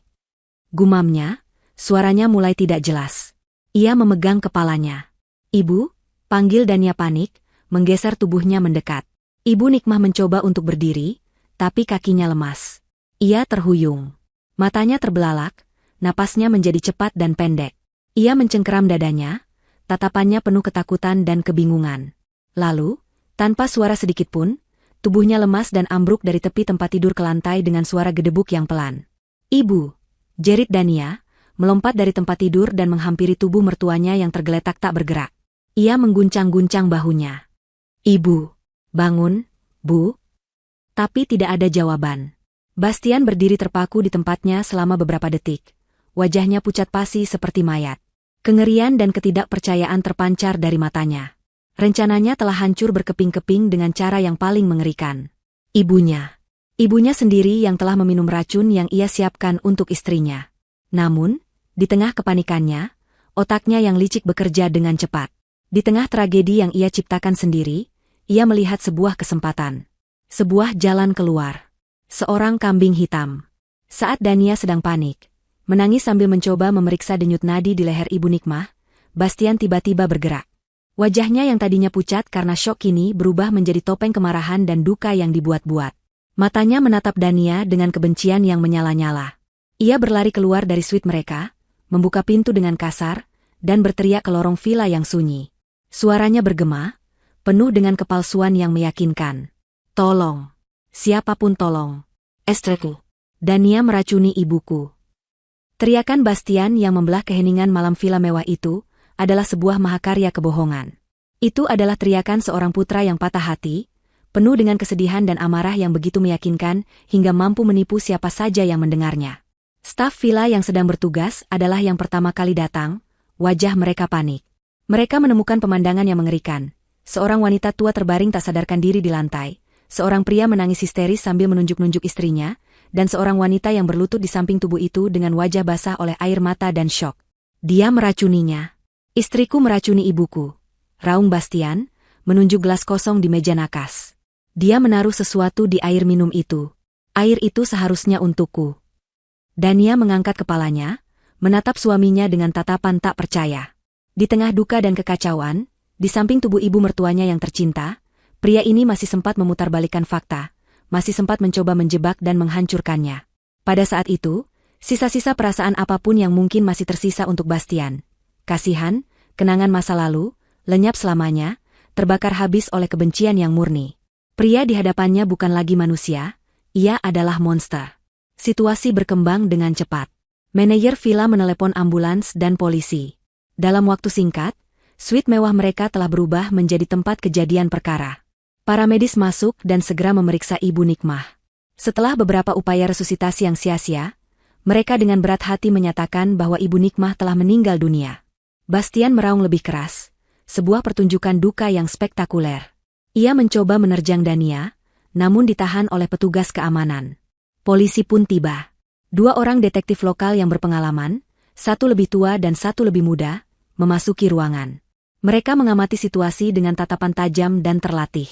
Gumamnya, suaranya mulai tidak jelas. Ia memegang kepalanya. Ibu, panggil Dania panik, menggeser tubuhnya mendekat. Ibu Nikmah mencoba untuk berdiri, tapi kakinya lemas. Ia terhuyung. Matanya terbelalak, napasnya menjadi cepat dan pendek. Ia mencengkeram dadanya, tatapannya penuh ketakutan dan kebingungan. Lalu, tanpa suara sedikitpun, tubuhnya lemas dan ambruk dari tepi tempat tidur ke lantai dengan suara gedebuk yang pelan. Ibu, jerit Dania, melompat dari tempat tidur dan menghampiri tubuh mertuanya yang tergeletak tak bergerak. Ia mengguncang-guncang bahunya. Ibu, bangun, Bu. Tapi tidak ada jawaban. Bastian berdiri terpaku di tempatnya selama beberapa detik. Wajahnya pucat pasi seperti mayat. Kengerian dan ketidakpercayaan terpancar dari matanya. Rencananya telah hancur berkeping-keping dengan cara yang paling mengerikan. Ibunya. Ibunya sendiri yang telah meminum racun yang ia siapkan untuk istrinya. Namun, di tengah kepanikannya, otaknya yang licik bekerja dengan cepat. Di tengah tragedi yang ia ciptakan sendiri, ia melihat sebuah kesempatan. Sebuah jalan keluar. Seorang kambing hitam. Saat Dania sedang panik, Menangis sambil mencoba memeriksa denyut nadi di leher Ibu Nikmah, Bastian tiba-tiba bergerak. Wajahnya yang tadinya pucat karena syok kini berubah menjadi topeng kemarahan dan duka yang dibuat-buat. Matanya menatap Dania dengan kebencian yang menyala-nyala. Ia berlari keluar dari suite mereka, membuka pintu dengan kasar, dan berteriak ke lorong villa yang sunyi. Suaranya bergema, penuh dengan kepalsuan yang meyakinkan. Tolong. Siapapun tolong. Estreku. Dania meracuni ibuku. Teriakan Bastian yang membelah keheningan malam villa mewah itu adalah sebuah mahakarya kebohongan. Itu adalah teriakan seorang putra yang patah hati, penuh dengan kesedihan dan amarah yang begitu meyakinkan hingga mampu menipu siapa saja yang mendengarnya. Staf villa yang sedang bertugas adalah yang pertama kali datang, wajah mereka panik. Mereka menemukan pemandangan yang mengerikan. Seorang wanita tua terbaring tak sadarkan diri di lantai, seorang pria menangis histeris sambil menunjuk-nunjuk istrinya, dan seorang wanita yang berlutut di samping tubuh itu dengan wajah basah oleh air mata dan syok. Dia meracuninya. Istriku meracuni ibuku. Raung Bastian, menunjuk gelas kosong di meja nakas. Dia menaruh sesuatu di air minum itu. Air itu seharusnya untukku. Dania mengangkat kepalanya, menatap suaminya dengan tatapan tak percaya. Di tengah duka dan kekacauan, di samping tubuh ibu mertuanya yang tercinta, pria ini masih sempat memutarbalikkan fakta, masih sempat mencoba menjebak dan menghancurkannya. Pada saat itu, sisa-sisa perasaan apapun yang mungkin masih tersisa untuk Bastian. Kasihan, kenangan masa lalu, lenyap selamanya, terbakar habis oleh kebencian yang murni. Pria di hadapannya bukan lagi manusia, ia adalah monster. Situasi berkembang dengan cepat. Manajer villa menelepon ambulans dan polisi. Dalam waktu singkat, suite mewah mereka telah berubah menjadi tempat kejadian perkara. Para medis masuk dan segera memeriksa Ibu Nikmah. Setelah beberapa upaya resusitasi yang sia-sia, mereka dengan berat hati menyatakan bahwa Ibu Nikmah telah meninggal dunia. Bastian meraung lebih keras, sebuah pertunjukan duka yang spektakuler. Ia mencoba menerjang Dania, namun ditahan oleh petugas keamanan. Polisi pun tiba. 2 orang detektif lokal yang berpengalaman, satu lebih tua dan satu lebih muda, memasuki ruangan. Mereka mengamati situasi dengan tatapan tajam dan terlatih.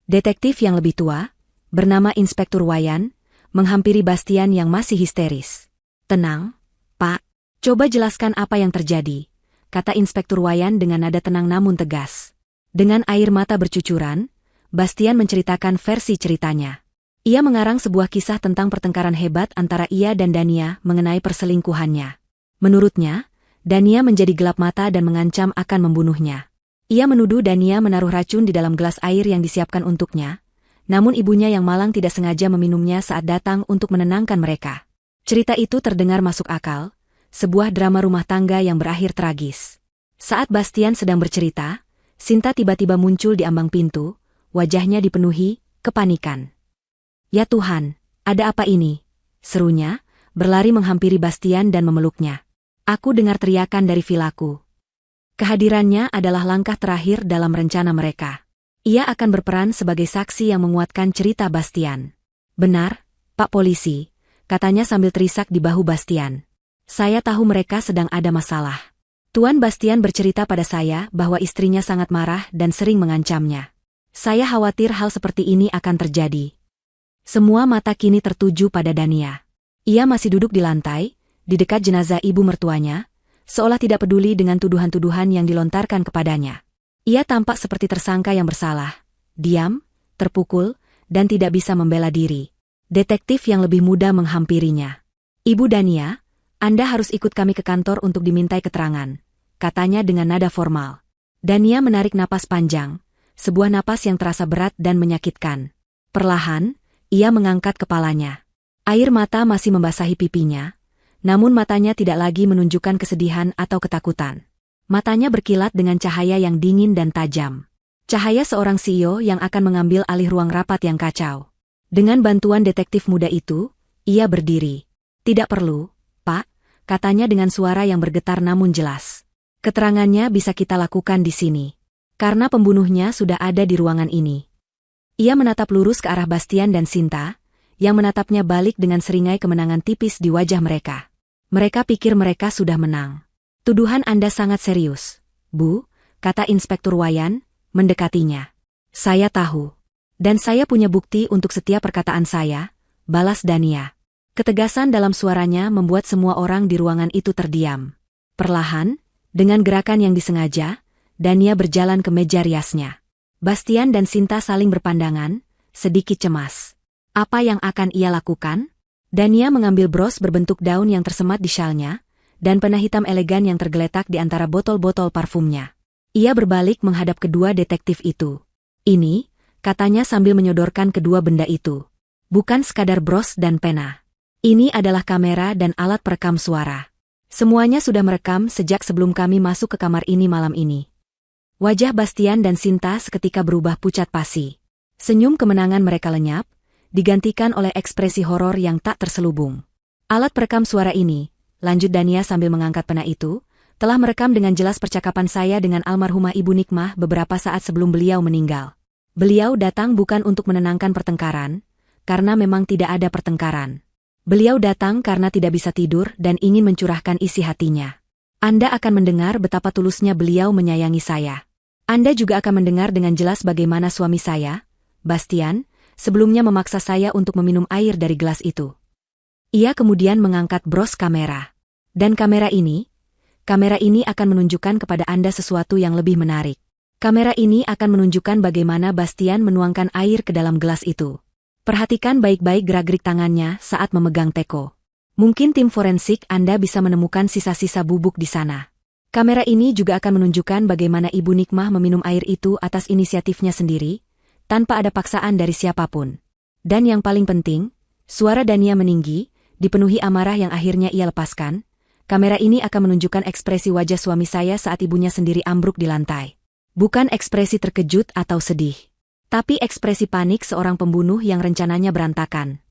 Detektif yang lebih tua, bernama Inspektur Wayan, menghampiri Bastian yang masih histeris. "Tenang, Pak. Coba jelaskan apa yang terjadi," kata Inspektur Wayan dengan nada tenang namun tegas. Dengan air mata bercucuran, Bastian menceritakan versi ceritanya. Ia mengarang sebuah kisah tentang pertengkaran hebat antara ia dan Dania mengenai perselingkuhannya. Menurutnya, Dania menjadi gelap mata dan mengancam akan membunuhnya. Ia menuduh Dania menaruh racun di dalam gelas air yang disiapkan untuknya, namun ibunya yang malang tidak sengaja meminumnya saat datang untuk menenangkan mereka. Cerita itu terdengar masuk akal, sebuah drama rumah tangga yang berakhir tragis. Saat Bastian sedang bercerita, Sinta tiba-tiba muncul di ambang pintu, wajahnya dipenuhi kepanikan. "Ya Tuhan, ada apa ini?" serunya, berlari menghampiri Bastian dan memeluknya. "Aku dengar teriakan dari vilaku." Kehadirannya adalah langkah terakhir dalam rencana mereka. Ia akan berperan sebagai saksi yang menguatkan cerita Bastian. "Benar, Pak Polisi," katanya sambil terisak di bahu Bastian. "Saya tahu mereka sedang ada masalah. Tuan Bastian bercerita pada saya bahwa istrinya sangat marah dan sering mengancamnya. Saya khawatir hal seperti ini akan terjadi." Semua mata kini tertuju pada Dania. Ia masih duduk di lantai, di dekat jenazah ibu mertuanya, seolah tidak peduli dengan tuduhan-tuduhan yang dilontarkan kepadanya. Ia tampak seperti tersangka yang bersalah, diam, terpukul, dan tidak bisa membela diri. Detektif yang lebih muda menghampirinya. "Ibu Dania, Anda harus ikut kami ke kantor untuk dimintai keterangan," katanya dengan nada formal. Dania menarik napas panjang, sebuah napas yang terasa berat dan menyakitkan. Perlahan, ia mengangkat kepalanya. Air mata masih membasahi pipinya, namun matanya tidak lagi menunjukkan kesedihan atau ketakutan. Matanya berkilat dengan cahaya yang dingin dan tajam. Cahaya seorang CEO yang akan mengambil alih ruang rapat yang kacau. Dengan bantuan detektif muda itu, ia berdiri. "Tidak perlu, Pak," katanya dengan suara yang bergetar namun jelas. "Keterangannya bisa kita lakukan di sini. Karena pembunuhnya sudah ada di ruangan ini." Ia menatap lurus ke arah Bastian dan Sinta, yang menatapnya balik dengan seringai kemenangan tipis di wajah mereka. Mereka pikir mereka sudah menang. "Tuduhan Anda sangat serius, Bu," kata Inspektur Wayan, mendekatinya. "Saya tahu. Dan saya punya bukti untuk setiap perkataan saya," balas Dania. Ketegasan dalam suaranya membuat semua orang di ruangan itu terdiam. Perlahan, dengan gerakan yang disengaja, Dania berjalan ke meja riasnya. Bastian dan Sinta saling berpandangan, sedikit cemas. Apa yang akan ia lakukan? Dania mengambil bros berbentuk daun yang tersemat di syalnya, dan pena hitam elegan yang tergeletak di antara botol-botol parfumnya. Ia berbalik menghadap kedua detektif itu. Ini, katanya sambil menyodorkan kedua benda itu. Bukan sekadar bros dan pena. Ini adalah kamera dan alat perekam suara. Semuanya sudah merekam sejak sebelum kami masuk ke kamar ini malam ini. Wajah Bastian dan Sinta seketika berubah pucat pasi. Senyum kemenangan mereka lenyap, digantikan oleh ekspresi horor yang tak terselubung. Alat perekam suara ini, lanjut Dania sambil mengangkat pena itu, telah merekam dengan jelas percakapan saya dengan almarhumah Ibu Nikmah beberapa saat sebelum beliau meninggal. Beliau datang bukan untuk menenangkan pertengkaran, karena memang tidak ada pertengkaran. Beliau datang karena tidak bisa tidur dan ingin mencurahkan isi hatinya. Anda akan mendengar betapa tulusnya beliau menyayangi saya. Anda juga akan mendengar dengan jelas bagaimana suami saya, Bastian, sebelumnya memaksa saya untuk meminum air dari gelas itu. Ia kemudian mengangkat bros kamera. Dan kamera ini akan menunjukkan kepada Anda sesuatu yang lebih menarik. Kamera ini akan menunjukkan bagaimana Bastian menuangkan air ke dalam gelas itu. Perhatikan baik-baik gerak-gerik tangannya saat memegang teko. Mungkin tim forensik Anda bisa menemukan sisa-sisa bubuk di sana. Kamera ini juga akan menunjukkan bagaimana Ibu Nikmah meminum air itu atas inisiatifnya sendiri, tanpa ada paksaan dari siapapun. Dan yang paling penting, suara Dania meninggi, dipenuhi amarah yang akhirnya ia lepaskan. Kamera ini akan menunjukkan ekspresi wajah suami saya saat ibunya sendiri ambruk di lantai. Bukan ekspresi terkejut atau sedih, tapi ekspresi panik seorang pembunuh yang rencananya berantakan.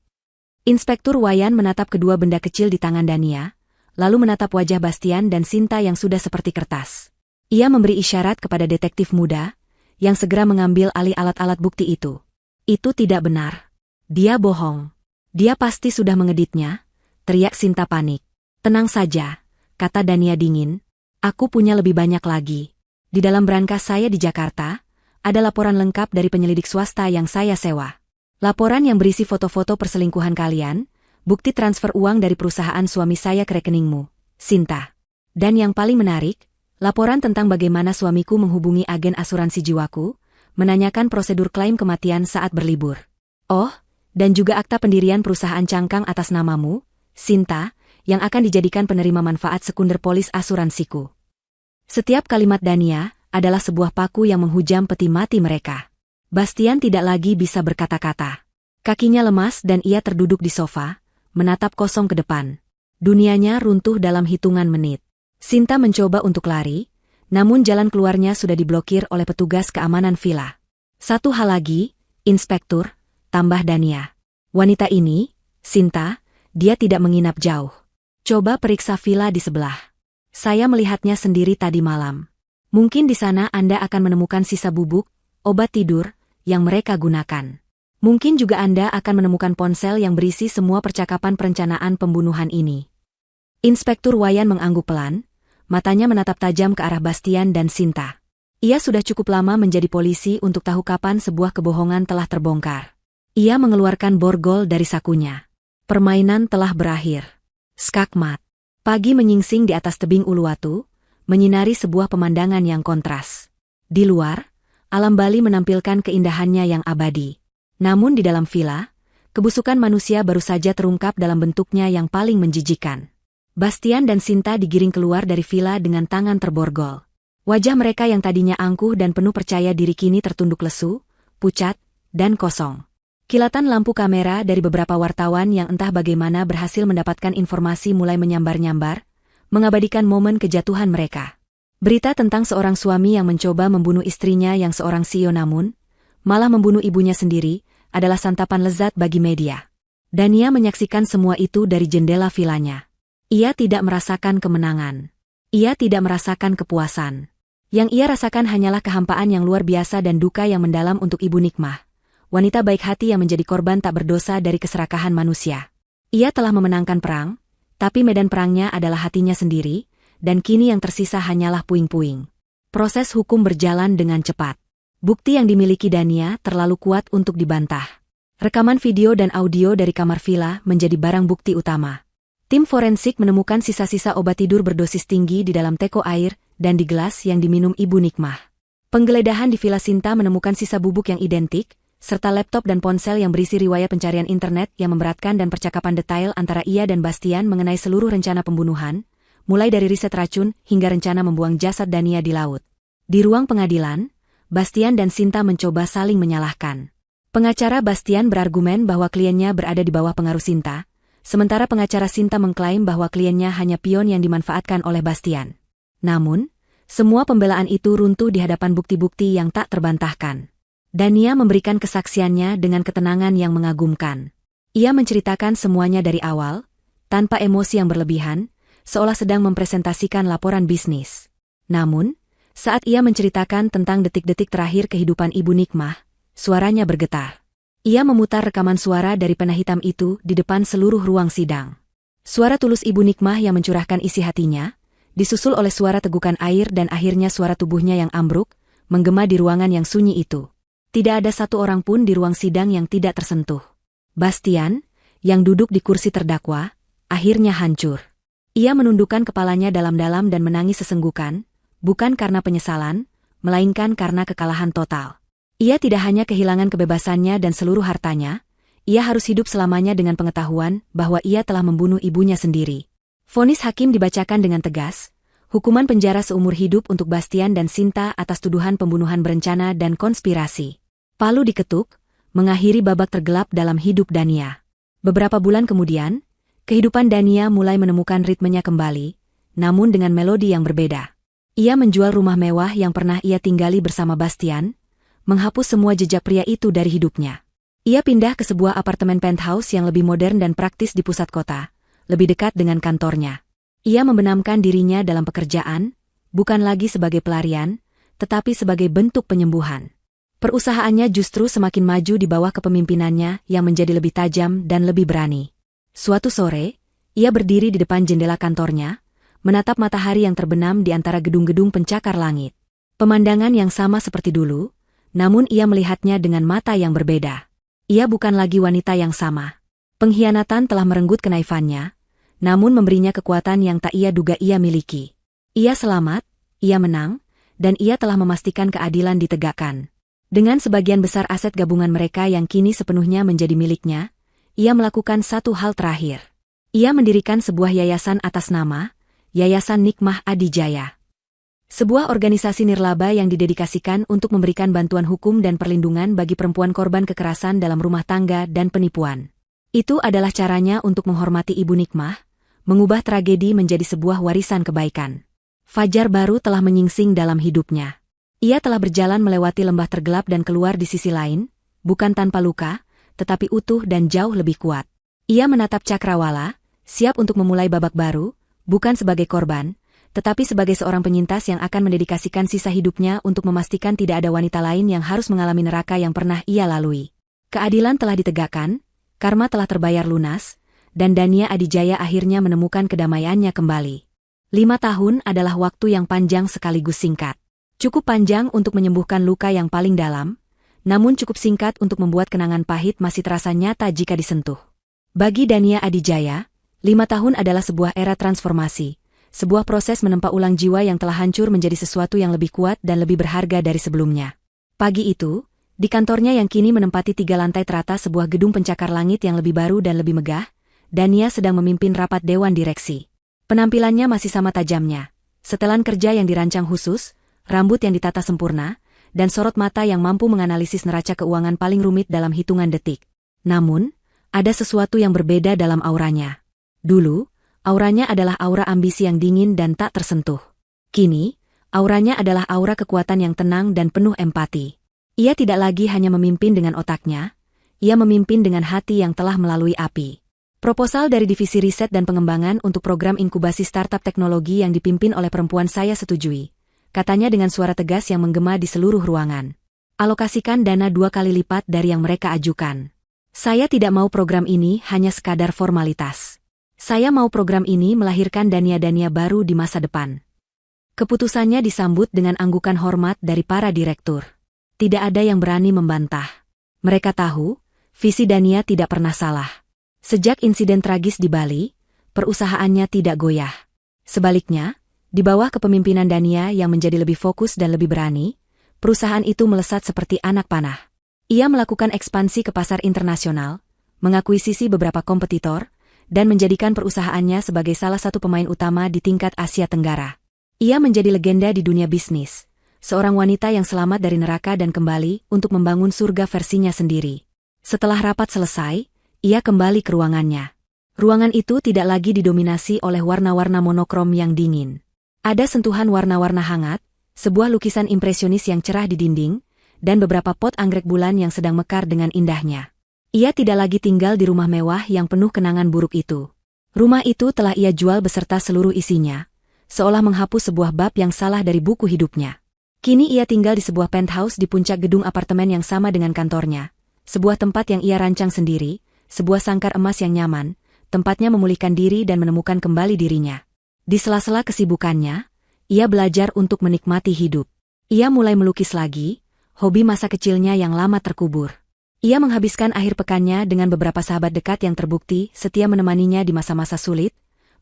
Inspektur Wayan menatap kedua benda kecil di tangan Dania, lalu menatap wajah Bastian dan Sinta yang sudah seperti kertas. Ia memberi isyarat kepada detektif muda, yang segera mengambil alih alat-alat bukti itu. Itu tidak benar. Dia bohong. Dia pasti sudah mengeditnya, teriak Sinta panik. Tenang saja, kata Dania dingin. Aku punya lebih banyak lagi. Di dalam brankas saya di Jakarta, ada laporan lengkap dari penyelidik swasta yang saya sewa. Laporan yang berisi foto-foto perselingkuhan kalian, bukti transfer uang dari perusahaan suami saya ke rekeningmu, Sinta. Dan yang paling menarik, laporan tentang bagaimana suamiku menghubungi agen asuransi jiwaku, menanyakan prosedur klaim kematian saat berlibur. Oh, dan juga akta pendirian perusahaan cangkang atas namamu, Sinta, yang akan dijadikan penerima manfaat sekunder polis asuransiku. Setiap kalimat Dania adalah sebuah paku yang menghujam peti mati mereka. Bastian tidak lagi bisa berkata-kata. Kakinya lemas dan ia terduduk di sofa, menatap kosong ke depan. Dunianya runtuh dalam hitungan menit. Sinta mencoba untuk lari, namun jalan keluarnya sudah diblokir oleh petugas keamanan villa. Satu hal lagi, Inspektur, tambah Dania. Wanita ini, Sinta, dia tidak menginap jauh. Coba periksa villa di sebelah. Saya melihatnya sendiri tadi malam. Mungkin di sana Anda akan menemukan sisa bubuk, obat tidur, yang mereka gunakan. Mungkin juga Anda akan menemukan ponsel yang berisi semua percakapan perencanaan pembunuhan ini. Inspektur Wayan mengangguk pelan, matanya menatap tajam ke arah Bastian dan Sinta. Ia sudah cukup lama menjadi polisi untuk tahu kapan sebuah kebohongan telah terbongkar. Ia mengeluarkan borgol dari sakunya. Permainan telah berakhir. Skakmat. Pagi menyingsing di atas tebing Uluwatu, menyinari sebuah pemandangan yang kontras. Di luar, alam Bali menampilkan keindahannya yang abadi. Namun di dalam villa, kebusukan manusia baru saja terungkap dalam bentuknya yang paling menjijikan. Bastian dan Sinta digiring keluar dari villa dengan tangan terborgol. Wajah mereka yang tadinya angkuh dan penuh percaya diri kini tertunduk lesu, pucat, dan kosong. Kilatan lampu kamera dari beberapa wartawan yang entah bagaimana berhasil mendapatkan informasi mulai menyambar-nyambar, mengabadikan momen kejatuhan mereka. Berita tentang seorang suami yang mencoba membunuh istrinya yang seorang CEO namun, malah membunuh ibunya sendiri, adalah santapan lezat bagi media. Dania menyaksikan semua itu dari jendela vilanya. Ia tidak merasakan kemenangan. Ia tidak merasakan kepuasan. Yang ia rasakan hanyalah kehampaan yang luar biasa dan duka yang mendalam untuk Ibu Nikmah. Wanita baik hati yang menjadi korban tak berdosa dari keserakahan manusia. Ia telah memenangkan perang, tapi medan perangnya adalah hatinya sendiri, dan kini yang tersisa hanyalah puing-puing. Proses hukum berjalan dengan cepat. Bukti yang dimiliki Dania terlalu kuat untuk dibantah. Rekaman video dan audio dari kamar villa menjadi barang bukti utama. Tim forensik menemukan sisa-sisa obat tidur berdosis tinggi di dalam teko air dan di gelas yang diminum Ibu Nikmah. Penggeledahan di Villa Sinta menemukan sisa bubuk yang identik, serta laptop dan ponsel yang berisi riwayat pencarian internet yang memberatkan dan percakapan detail antara ia dan Bastian mengenai seluruh rencana pembunuhan, mulai dari riset racun hingga rencana membuang jasad Dania di laut. Di ruang pengadilan, Bastian dan Sinta mencoba saling menyalahkan. Pengacara Bastian berargumen bahwa kliennya berada di bawah pengaruh Sinta, sementara pengacara Sinta mengklaim bahwa kliennya hanya pion yang dimanfaatkan oleh Bastian. Namun, semua pembelaan itu runtuh di hadapan bukti-bukti yang tak terbantahkan. Dania memberikan kesaksiannya dengan ketenangan yang mengagumkan. Ia menceritakan semuanya dari awal, tanpa emosi yang berlebihan, seolah sedang mempresentasikan laporan bisnis. Namun, saat ia menceritakan tentang detik-detik terakhir kehidupan Ibu Nikmah, suaranya bergetar. Ia memutar rekaman suara dari pena hitam itu di depan seluruh ruang sidang. Suara tulus Ibu Nikmah yang mencurahkan isi hatinya, disusul oleh suara tegukan air dan akhirnya suara tubuhnya yang ambruk, menggema di ruangan yang sunyi itu. Tidak ada satu orang pun di ruang sidang yang tidak tersentuh. Bastian, yang duduk di kursi terdakwa, akhirnya hancur. Ia menundukkan kepalanya dalam-dalam dan menangis sesenggukan, bukan karena penyesalan, melainkan karena kekalahan total. Ia tidak hanya kehilangan kebebasannya dan seluruh hartanya, ia harus hidup selamanya dengan pengetahuan bahwa ia telah membunuh ibunya sendiri. Vonis hakim dibacakan dengan tegas, hukuman penjara seumur hidup untuk Bastian dan Sinta atas tuduhan pembunuhan berencana dan konspirasi. Palu diketuk, mengakhiri babak tergelap dalam hidup Dania. Beberapa bulan kemudian, kehidupan Dania mulai menemukan ritmenya kembali, namun dengan melodi yang berbeda. Ia menjual rumah mewah yang pernah ia tinggali bersama Bastian, menghapus semua jejak pria itu dari hidupnya. Ia pindah ke sebuah apartemen penthouse yang lebih modern dan praktis di pusat kota, lebih dekat dengan kantornya. Ia membenamkan dirinya dalam pekerjaan, bukan lagi sebagai pelarian, tetapi sebagai bentuk penyembuhan. Perusahaannya justru semakin maju di bawah kepemimpinannya yang menjadi lebih tajam dan lebih berani. Suatu sore, ia berdiri di depan jendela kantornya, menatap matahari yang terbenam di antara gedung-gedung pencakar langit. Pemandangan yang sama seperti dulu, namun ia melihatnya dengan mata yang berbeda. Ia bukan lagi wanita yang sama. Pengkhianatan telah merenggut kenaifannya, namun memberinya kekuatan yang tak ia duga ia miliki. Ia selamat, ia menang, dan ia telah memastikan keadilan ditegakkan. Dengan sebagian besar aset gabungan mereka yang kini sepenuhnya menjadi miliknya, ia melakukan satu hal terakhir. Ia mendirikan sebuah yayasan atas nama Yayasan Nikmah Adijaya. Sebuah organisasi nirlaba yang didedikasikan untuk memberikan bantuan hukum dan perlindungan bagi perempuan korban kekerasan dalam rumah tangga dan penipuan. Itu adalah caranya untuk menghormati Ibu Nikmah, mengubah tragedi menjadi sebuah warisan kebaikan. Fajar baru telah menyingsing dalam hidupnya. Ia telah berjalan melewati lembah tergelap dan keluar di sisi lain, bukan tanpa luka, tetapi utuh dan jauh lebih kuat. Ia menatap Cakrawala, siap untuk memulai babak baru, bukan sebagai korban, tetapi sebagai seorang penyintas yang akan mendedikasikan sisa hidupnya untuk memastikan tidak ada wanita lain yang harus mengalami neraka yang pernah ia lalui. Keadilan telah ditegakkan, karma telah terbayar lunas, dan Dania Adijaya akhirnya menemukan kedamaiannya kembali. 5 tahun adalah waktu yang panjang sekaligus singkat. Cukup panjang untuk menyembuhkan luka yang paling dalam, namun cukup singkat untuk membuat kenangan pahit masih terasa nyata jika disentuh. Bagi Dania Adijaya, 5 tahun adalah sebuah era transformasi. Sebuah proses menempa ulang jiwa yang telah hancur menjadi sesuatu yang lebih kuat dan lebih berharga dari sebelumnya. Pagi itu, di kantornya yang kini menempati 3 lantai teratas sebuah gedung pencakar langit yang lebih baru dan lebih megah, Dania sedang memimpin rapat dewan direksi. Penampilannya masih sama tajamnya. Setelan kerja yang dirancang khusus, rambut yang ditata sempurna, dan sorot mata yang mampu menganalisis neraca keuangan paling rumit dalam hitungan detik. Namun, ada sesuatu yang berbeda dalam auranya. Dulu, auranya adalah aura ambisi yang dingin dan tak tersentuh. Kini, auranya adalah aura kekuatan yang tenang dan penuh empati. Ia tidak lagi hanya memimpin dengan otaknya, ia memimpin dengan hati yang telah melalui api. Proposal dari Divisi Riset dan Pengembangan untuk program inkubasi startup teknologi yang dipimpin oleh perempuan saya setujui, katanya dengan suara tegas yang menggema di seluruh ruangan. Alokasikan dana 2 kali lipat dari yang mereka ajukan. Saya tidak mau program ini hanya sekadar formalitas. Saya mau program ini melahirkan Dania-Dania baru di masa depan. Keputusannya disambut dengan anggukan hormat dari para direktur. Tidak ada yang berani membantah. Mereka tahu, Visi Dania tidak pernah salah. Sejak insiden tragis di Bali, perusahaannya tidak goyah. Sebaliknya, di bawah kepemimpinan Dania yang menjadi lebih fokus dan lebih berani, perusahaan itu melesat seperti anak panah. Ia melakukan ekspansi ke pasar internasional, mengakuisisi beberapa kompetitor, dan menjadikan perusahaannya sebagai salah satu pemain utama di tingkat Asia Tenggara. Ia menjadi legenda di dunia bisnis, seorang wanita yang selamat dari neraka dan kembali untuk membangun surga versinya sendiri. Setelah rapat selesai, ia kembali ke ruangannya. Ruangan itu tidak lagi didominasi oleh warna-warna monokrom yang dingin. Ada sentuhan warna-warna hangat, sebuah lukisan impresionis yang cerah di dinding, dan beberapa pot anggrek bulan yang sedang mekar dengan indahnya. Ia tidak lagi tinggal di rumah mewah yang penuh kenangan buruk itu. Rumah itu telah ia jual beserta seluruh isinya, seolah menghapus sebuah bab yang salah dari buku hidupnya. Kini ia tinggal di sebuah penthouse di puncak gedung apartemen yang sama dengan kantornya, sebuah tempat yang ia rancang sendiri, sebuah sangkar emas yang nyaman, tempatnya memulihkan diri dan menemukan kembali dirinya. Di sela-sela kesibukannya, ia belajar untuk menikmati hidup. Ia mulai melukis lagi, hobi masa kecilnya yang lama terkubur. Ia menghabiskan akhir pekannya dengan beberapa sahabat dekat yang terbukti setia menemaninya di masa-masa sulit,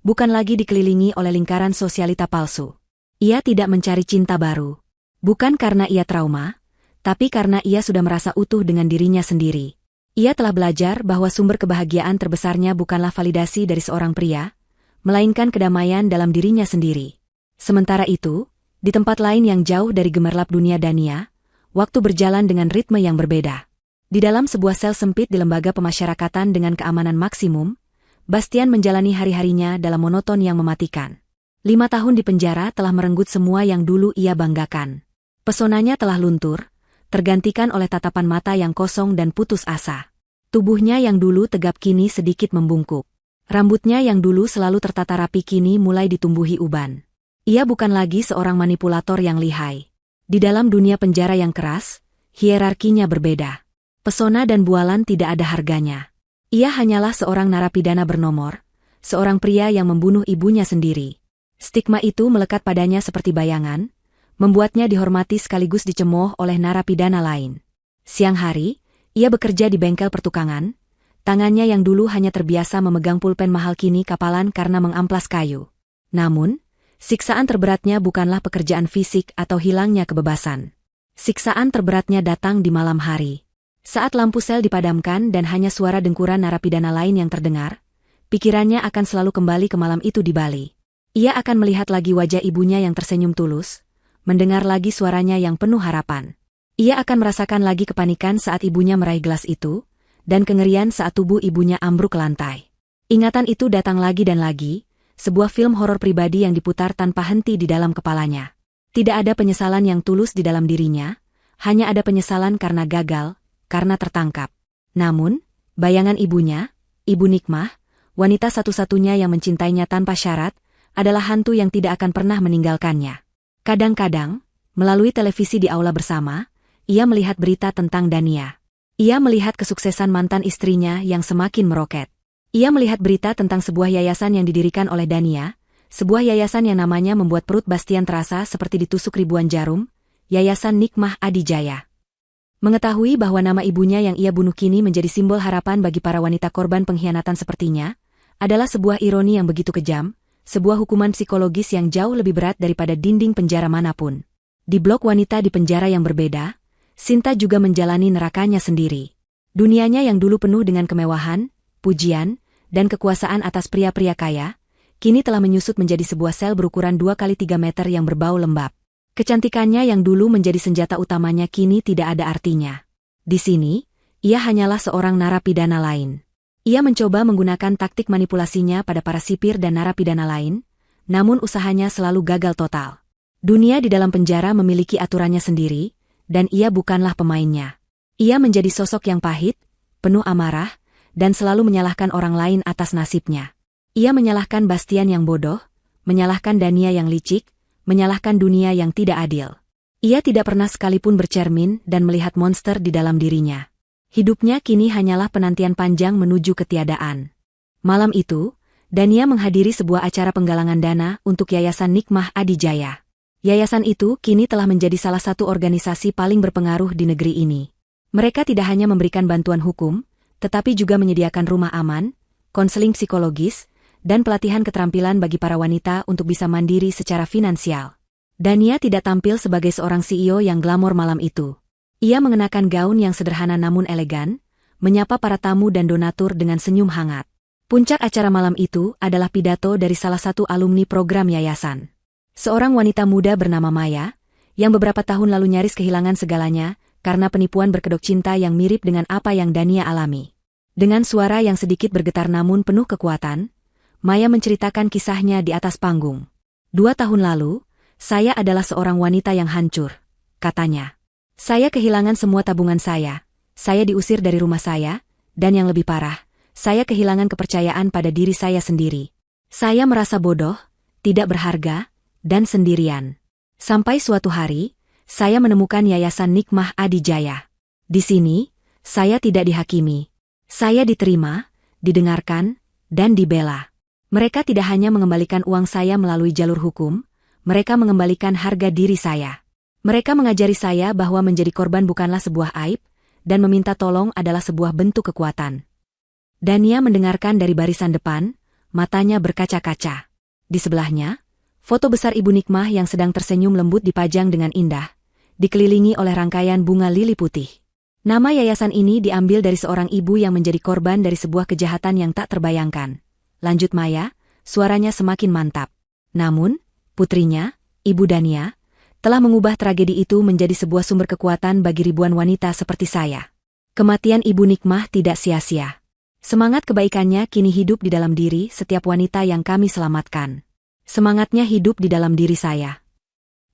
bukan lagi dikelilingi oleh lingkaran sosialita palsu. Ia tidak mencari cinta baru. Bukan karena ia trauma, tapi karena ia sudah merasa utuh dengan dirinya sendiri. Ia telah belajar bahwa sumber kebahagiaan terbesarnya bukanlah validasi dari seorang pria, melainkan kedamaian dalam dirinya sendiri. Sementara itu, di tempat lain yang jauh dari gemerlap dunia Dania, waktu berjalan dengan ritme yang berbeda. Di dalam sebuah sel sempit di lembaga pemasyarakatan dengan keamanan maksimum, Bastian menjalani hari-harinya dalam monoton yang mematikan. 5 tahun di penjara telah merenggut semua yang dulu ia banggakan. Pesonanya telah luntur, tergantikan oleh tatapan mata yang kosong dan putus asa. Tubuhnya yang dulu tegap kini sedikit membungkuk. Rambutnya yang dulu selalu tertata rapi kini mulai ditumbuhi uban. Ia bukan lagi seorang manipulator yang lihai. Di dalam dunia penjara yang keras, hierarkinya berbeda. Pesona dan bualan tidak ada harganya. Ia hanyalah seorang narapidana bernomor, seorang pria yang membunuh ibunya sendiri. Stigma itu melekat padanya seperti bayangan, membuatnya dihormati sekaligus dicemooh oleh narapidana lain. Siang hari, ia bekerja di bengkel pertukangan, tangannya yang dulu hanya terbiasa memegang pulpen mahal kini kapalan karena mengamplas kayu. Namun, siksaan terberatnya bukanlah pekerjaan fisik atau hilangnya kebebasan. Siksaan terberatnya datang di malam hari. Saat lampu sel dipadamkan dan hanya suara dengkuran narapidana lain yang terdengar, pikirannya akan selalu kembali ke malam itu di Bali. Ia akan melihat lagi wajah ibunya yang tersenyum tulus, mendengar lagi suaranya yang penuh harapan. Ia akan merasakan lagi kepanikan saat ibunya meraih gelas itu, dan kengerian saat tubuh ibunya ambruk ke lantai. Ingatan itu datang lagi dan lagi, sebuah film horor pribadi yang diputar tanpa henti di dalam kepalanya. Tidak ada penyesalan yang tulus di dalam dirinya, hanya ada penyesalan karena gagal, karena tertangkap. Namun, bayangan ibunya, Ibu Nikmah, wanita satu-satunya yang mencintainya tanpa syarat, adalah hantu yang tidak akan pernah meninggalkannya. Kadang-kadang, melalui televisi di aula bersama, ia melihat berita tentang Dania. Ia melihat kesuksesan mantan istrinya yang semakin meroket. Ia melihat berita tentang sebuah yayasan yang didirikan oleh Dania, sebuah yayasan yang namanya membuat perut Bastian terasa seperti ditusuk ribuan jarum, Yayasan Nikmah Adijaya. Mengetahui bahwa nama ibunya yang ia bunuh kini menjadi simbol harapan bagi para wanita korban pengkhianatan sepertinya, adalah sebuah ironi yang begitu kejam, sebuah hukuman psikologis yang jauh lebih berat daripada dinding penjara manapun. Di blok wanita di penjara yang berbeda, Sinta juga menjalani nerakanya sendiri. Dunianya yang dulu penuh dengan kemewahan, pujian, dan kekuasaan atas pria-pria kaya, kini telah menyusut menjadi sebuah sel berukuran 2x3 meter yang berbau lembab. Kecantikannya yang dulu menjadi senjata utamanya kini tidak ada artinya. Di sini, ia hanyalah seorang narapidana lain. Ia mencoba menggunakan taktik manipulasinya pada para sipir dan narapidana lain, namun usahanya selalu gagal total. Dunia di dalam penjara memiliki aturannya sendiri, dan ia bukanlah pemainnya. Ia menjadi sosok yang pahit, penuh amarah, dan selalu menyalahkan orang lain atas nasibnya. Ia menyalahkan Bastian yang bodoh, menyalahkan Dania yang licik, menyalahkan dunia yang tidak adil. Ia tidak pernah sekalipun bercermin dan melihat monster di dalam dirinya. Hidupnya kini hanyalah penantian panjang menuju ketiadaan. Malam itu, Dania menghadiri sebuah acara penggalangan dana untuk Yayasan Nikmah Adijaya. Yayasan itu kini telah menjadi salah satu organisasi paling berpengaruh di negeri ini. Mereka tidak hanya memberikan bantuan hukum, tetapi juga menyediakan rumah aman, konseling psikologis, dan pelatihan keterampilan bagi para wanita untuk bisa mandiri secara finansial. Dania tidak tampil sebagai seorang CEO yang glamor malam itu. Ia mengenakan gaun yang sederhana namun elegan, menyapa para tamu dan donatur dengan senyum hangat. Puncak acara malam itu adalah pidato dari salah satu alumni program yayasan. Seorang wanita muda bernama Maya, yang beberapa tahun lalu nyaris kehilangan segalanya karena penipuan berkedok cinta yang mirip dengan apa yang Dania alami. Dengan suara yang sedikit bergetar namun penuh kekuatan, Maya menceritakan kisahnya di atas panggung. 2 tahun lalu, saya adalah seorang wanita yang hancur, katanya. Saya kehilangan semua tabungan saya diusir dari rumah saya, dan yang lebih parah, saya kehilangan kepercayaan pada diri saya sendiri. Saya merasa bodoh, tidak berharga, dan sendirian. Sampai suatu hari, saya menemukan Yayasan Nikmah Adijaya. Di sini, saya tidak dihakimi. Saya diterima, didengarkan, dan dibela. Mereka tidak hanya mengembalikan uang saya melalui jalur hukum, mereka mengembalikan harga diri saya. Mereka mengajari saya bahwa menjadi korban bukanlah sebuah aib, dan meminta tolong adalah sebuah bentuk kekuatan. Dania mendengarkan dari barisan depan, matanya berkaca-kaca. Di sebelahnya, foto besar Ibu Nikmah yang sedang tersenyum lembut dipajang dengan indah, dikelilingi oleh rangkaian bunga lili putih. Nama yayasan ini diambil dari seorang ibu yang menjadi korban dari sebuah kejahatan yang tak terbayangkan. Lanjut Maya, suaranya semakin mantap. Namun, putrinya, Ibu Dania, telah mengubah tragedi itu menjadi sebuah sumber kekuatan bagi ribuan wanita seperti saya. Kematian Ibu Nikmah tidak sia-sia. Semangat kebaikannya kini hidup di dalam diri setiap wanita yang kami selamatkan. Semangatnya hidup di dalam diri saya.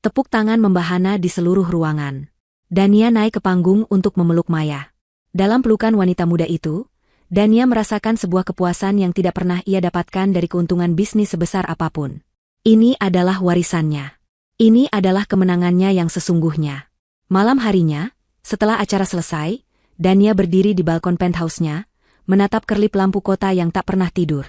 Tepuk tangan membahana di seluruh ruangan. Dania naik ke panggung untuk memeluk Maya. Dalam pelukan wanita muda itu, Dania merasakan sebuah kepuasan yang tidak pernah ia dapatkan dari keuntungan bisnis sebesar apapun. Ini adalah warisannya. Ini adalah kemenangannya yang sesungguhnya. Malam harinya, setelah acara selesai, Dania berdiri di balkon penthouse-nya, menatap kerlip lampu kota yang tak pernah tidur.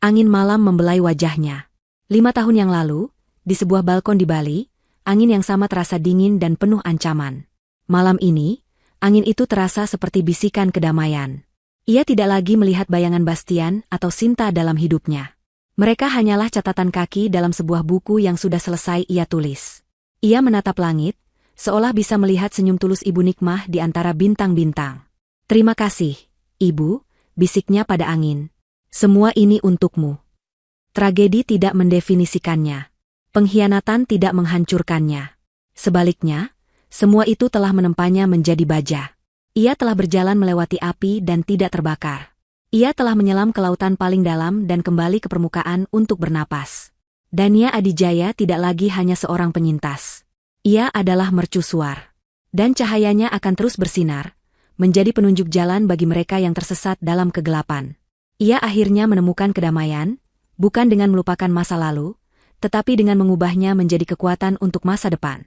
Angin malam membelai wajahnya. 5 tahun yang lalu, di sebuah balkon di Bali, angin yang sama terasa dingin dan penuh ancaman. Malam ini, angin itu terasa seperti bisikan kedamaian. Ia tidak lagi melihat bayangan Bastian atau Sinta dalam hidupnya. Mereka hanyalah catatan kaki dalam sebuah buku yang sudah selesai ia tulis. Ia menatap langit, seolah bisa melihat senyum tulus Ibu Nikmah di antara bintang-bintang. Terima kasih, Ibu, bisiknya pada angin. Semua ini untukmu. Tragedi tidak mendefinisikannya. Pengkhianatan tidak menghancurkannya. Sebaliknya, semua itu telah menempanya menjadi baja. Ia telah berjalan melewati api dan tidak terbakar. Ia telah menyelam ke lautan paling dalam dan kembali ke permukaan untuk bernapas. Dania Adijaya tidak lagi hanya seorang penyintas. Ia adalah mercusuar. Dan cahayanya akan terus bersinar, menjadi penunjuk jalan bagi mereka yang tersesat dalam kegelapan. Ia akhirnya menemukan kedamaian, bukan dengan melupakan masa lalu, tetapi dengan mengubahnya menjadi kekuatan untuk masa depan.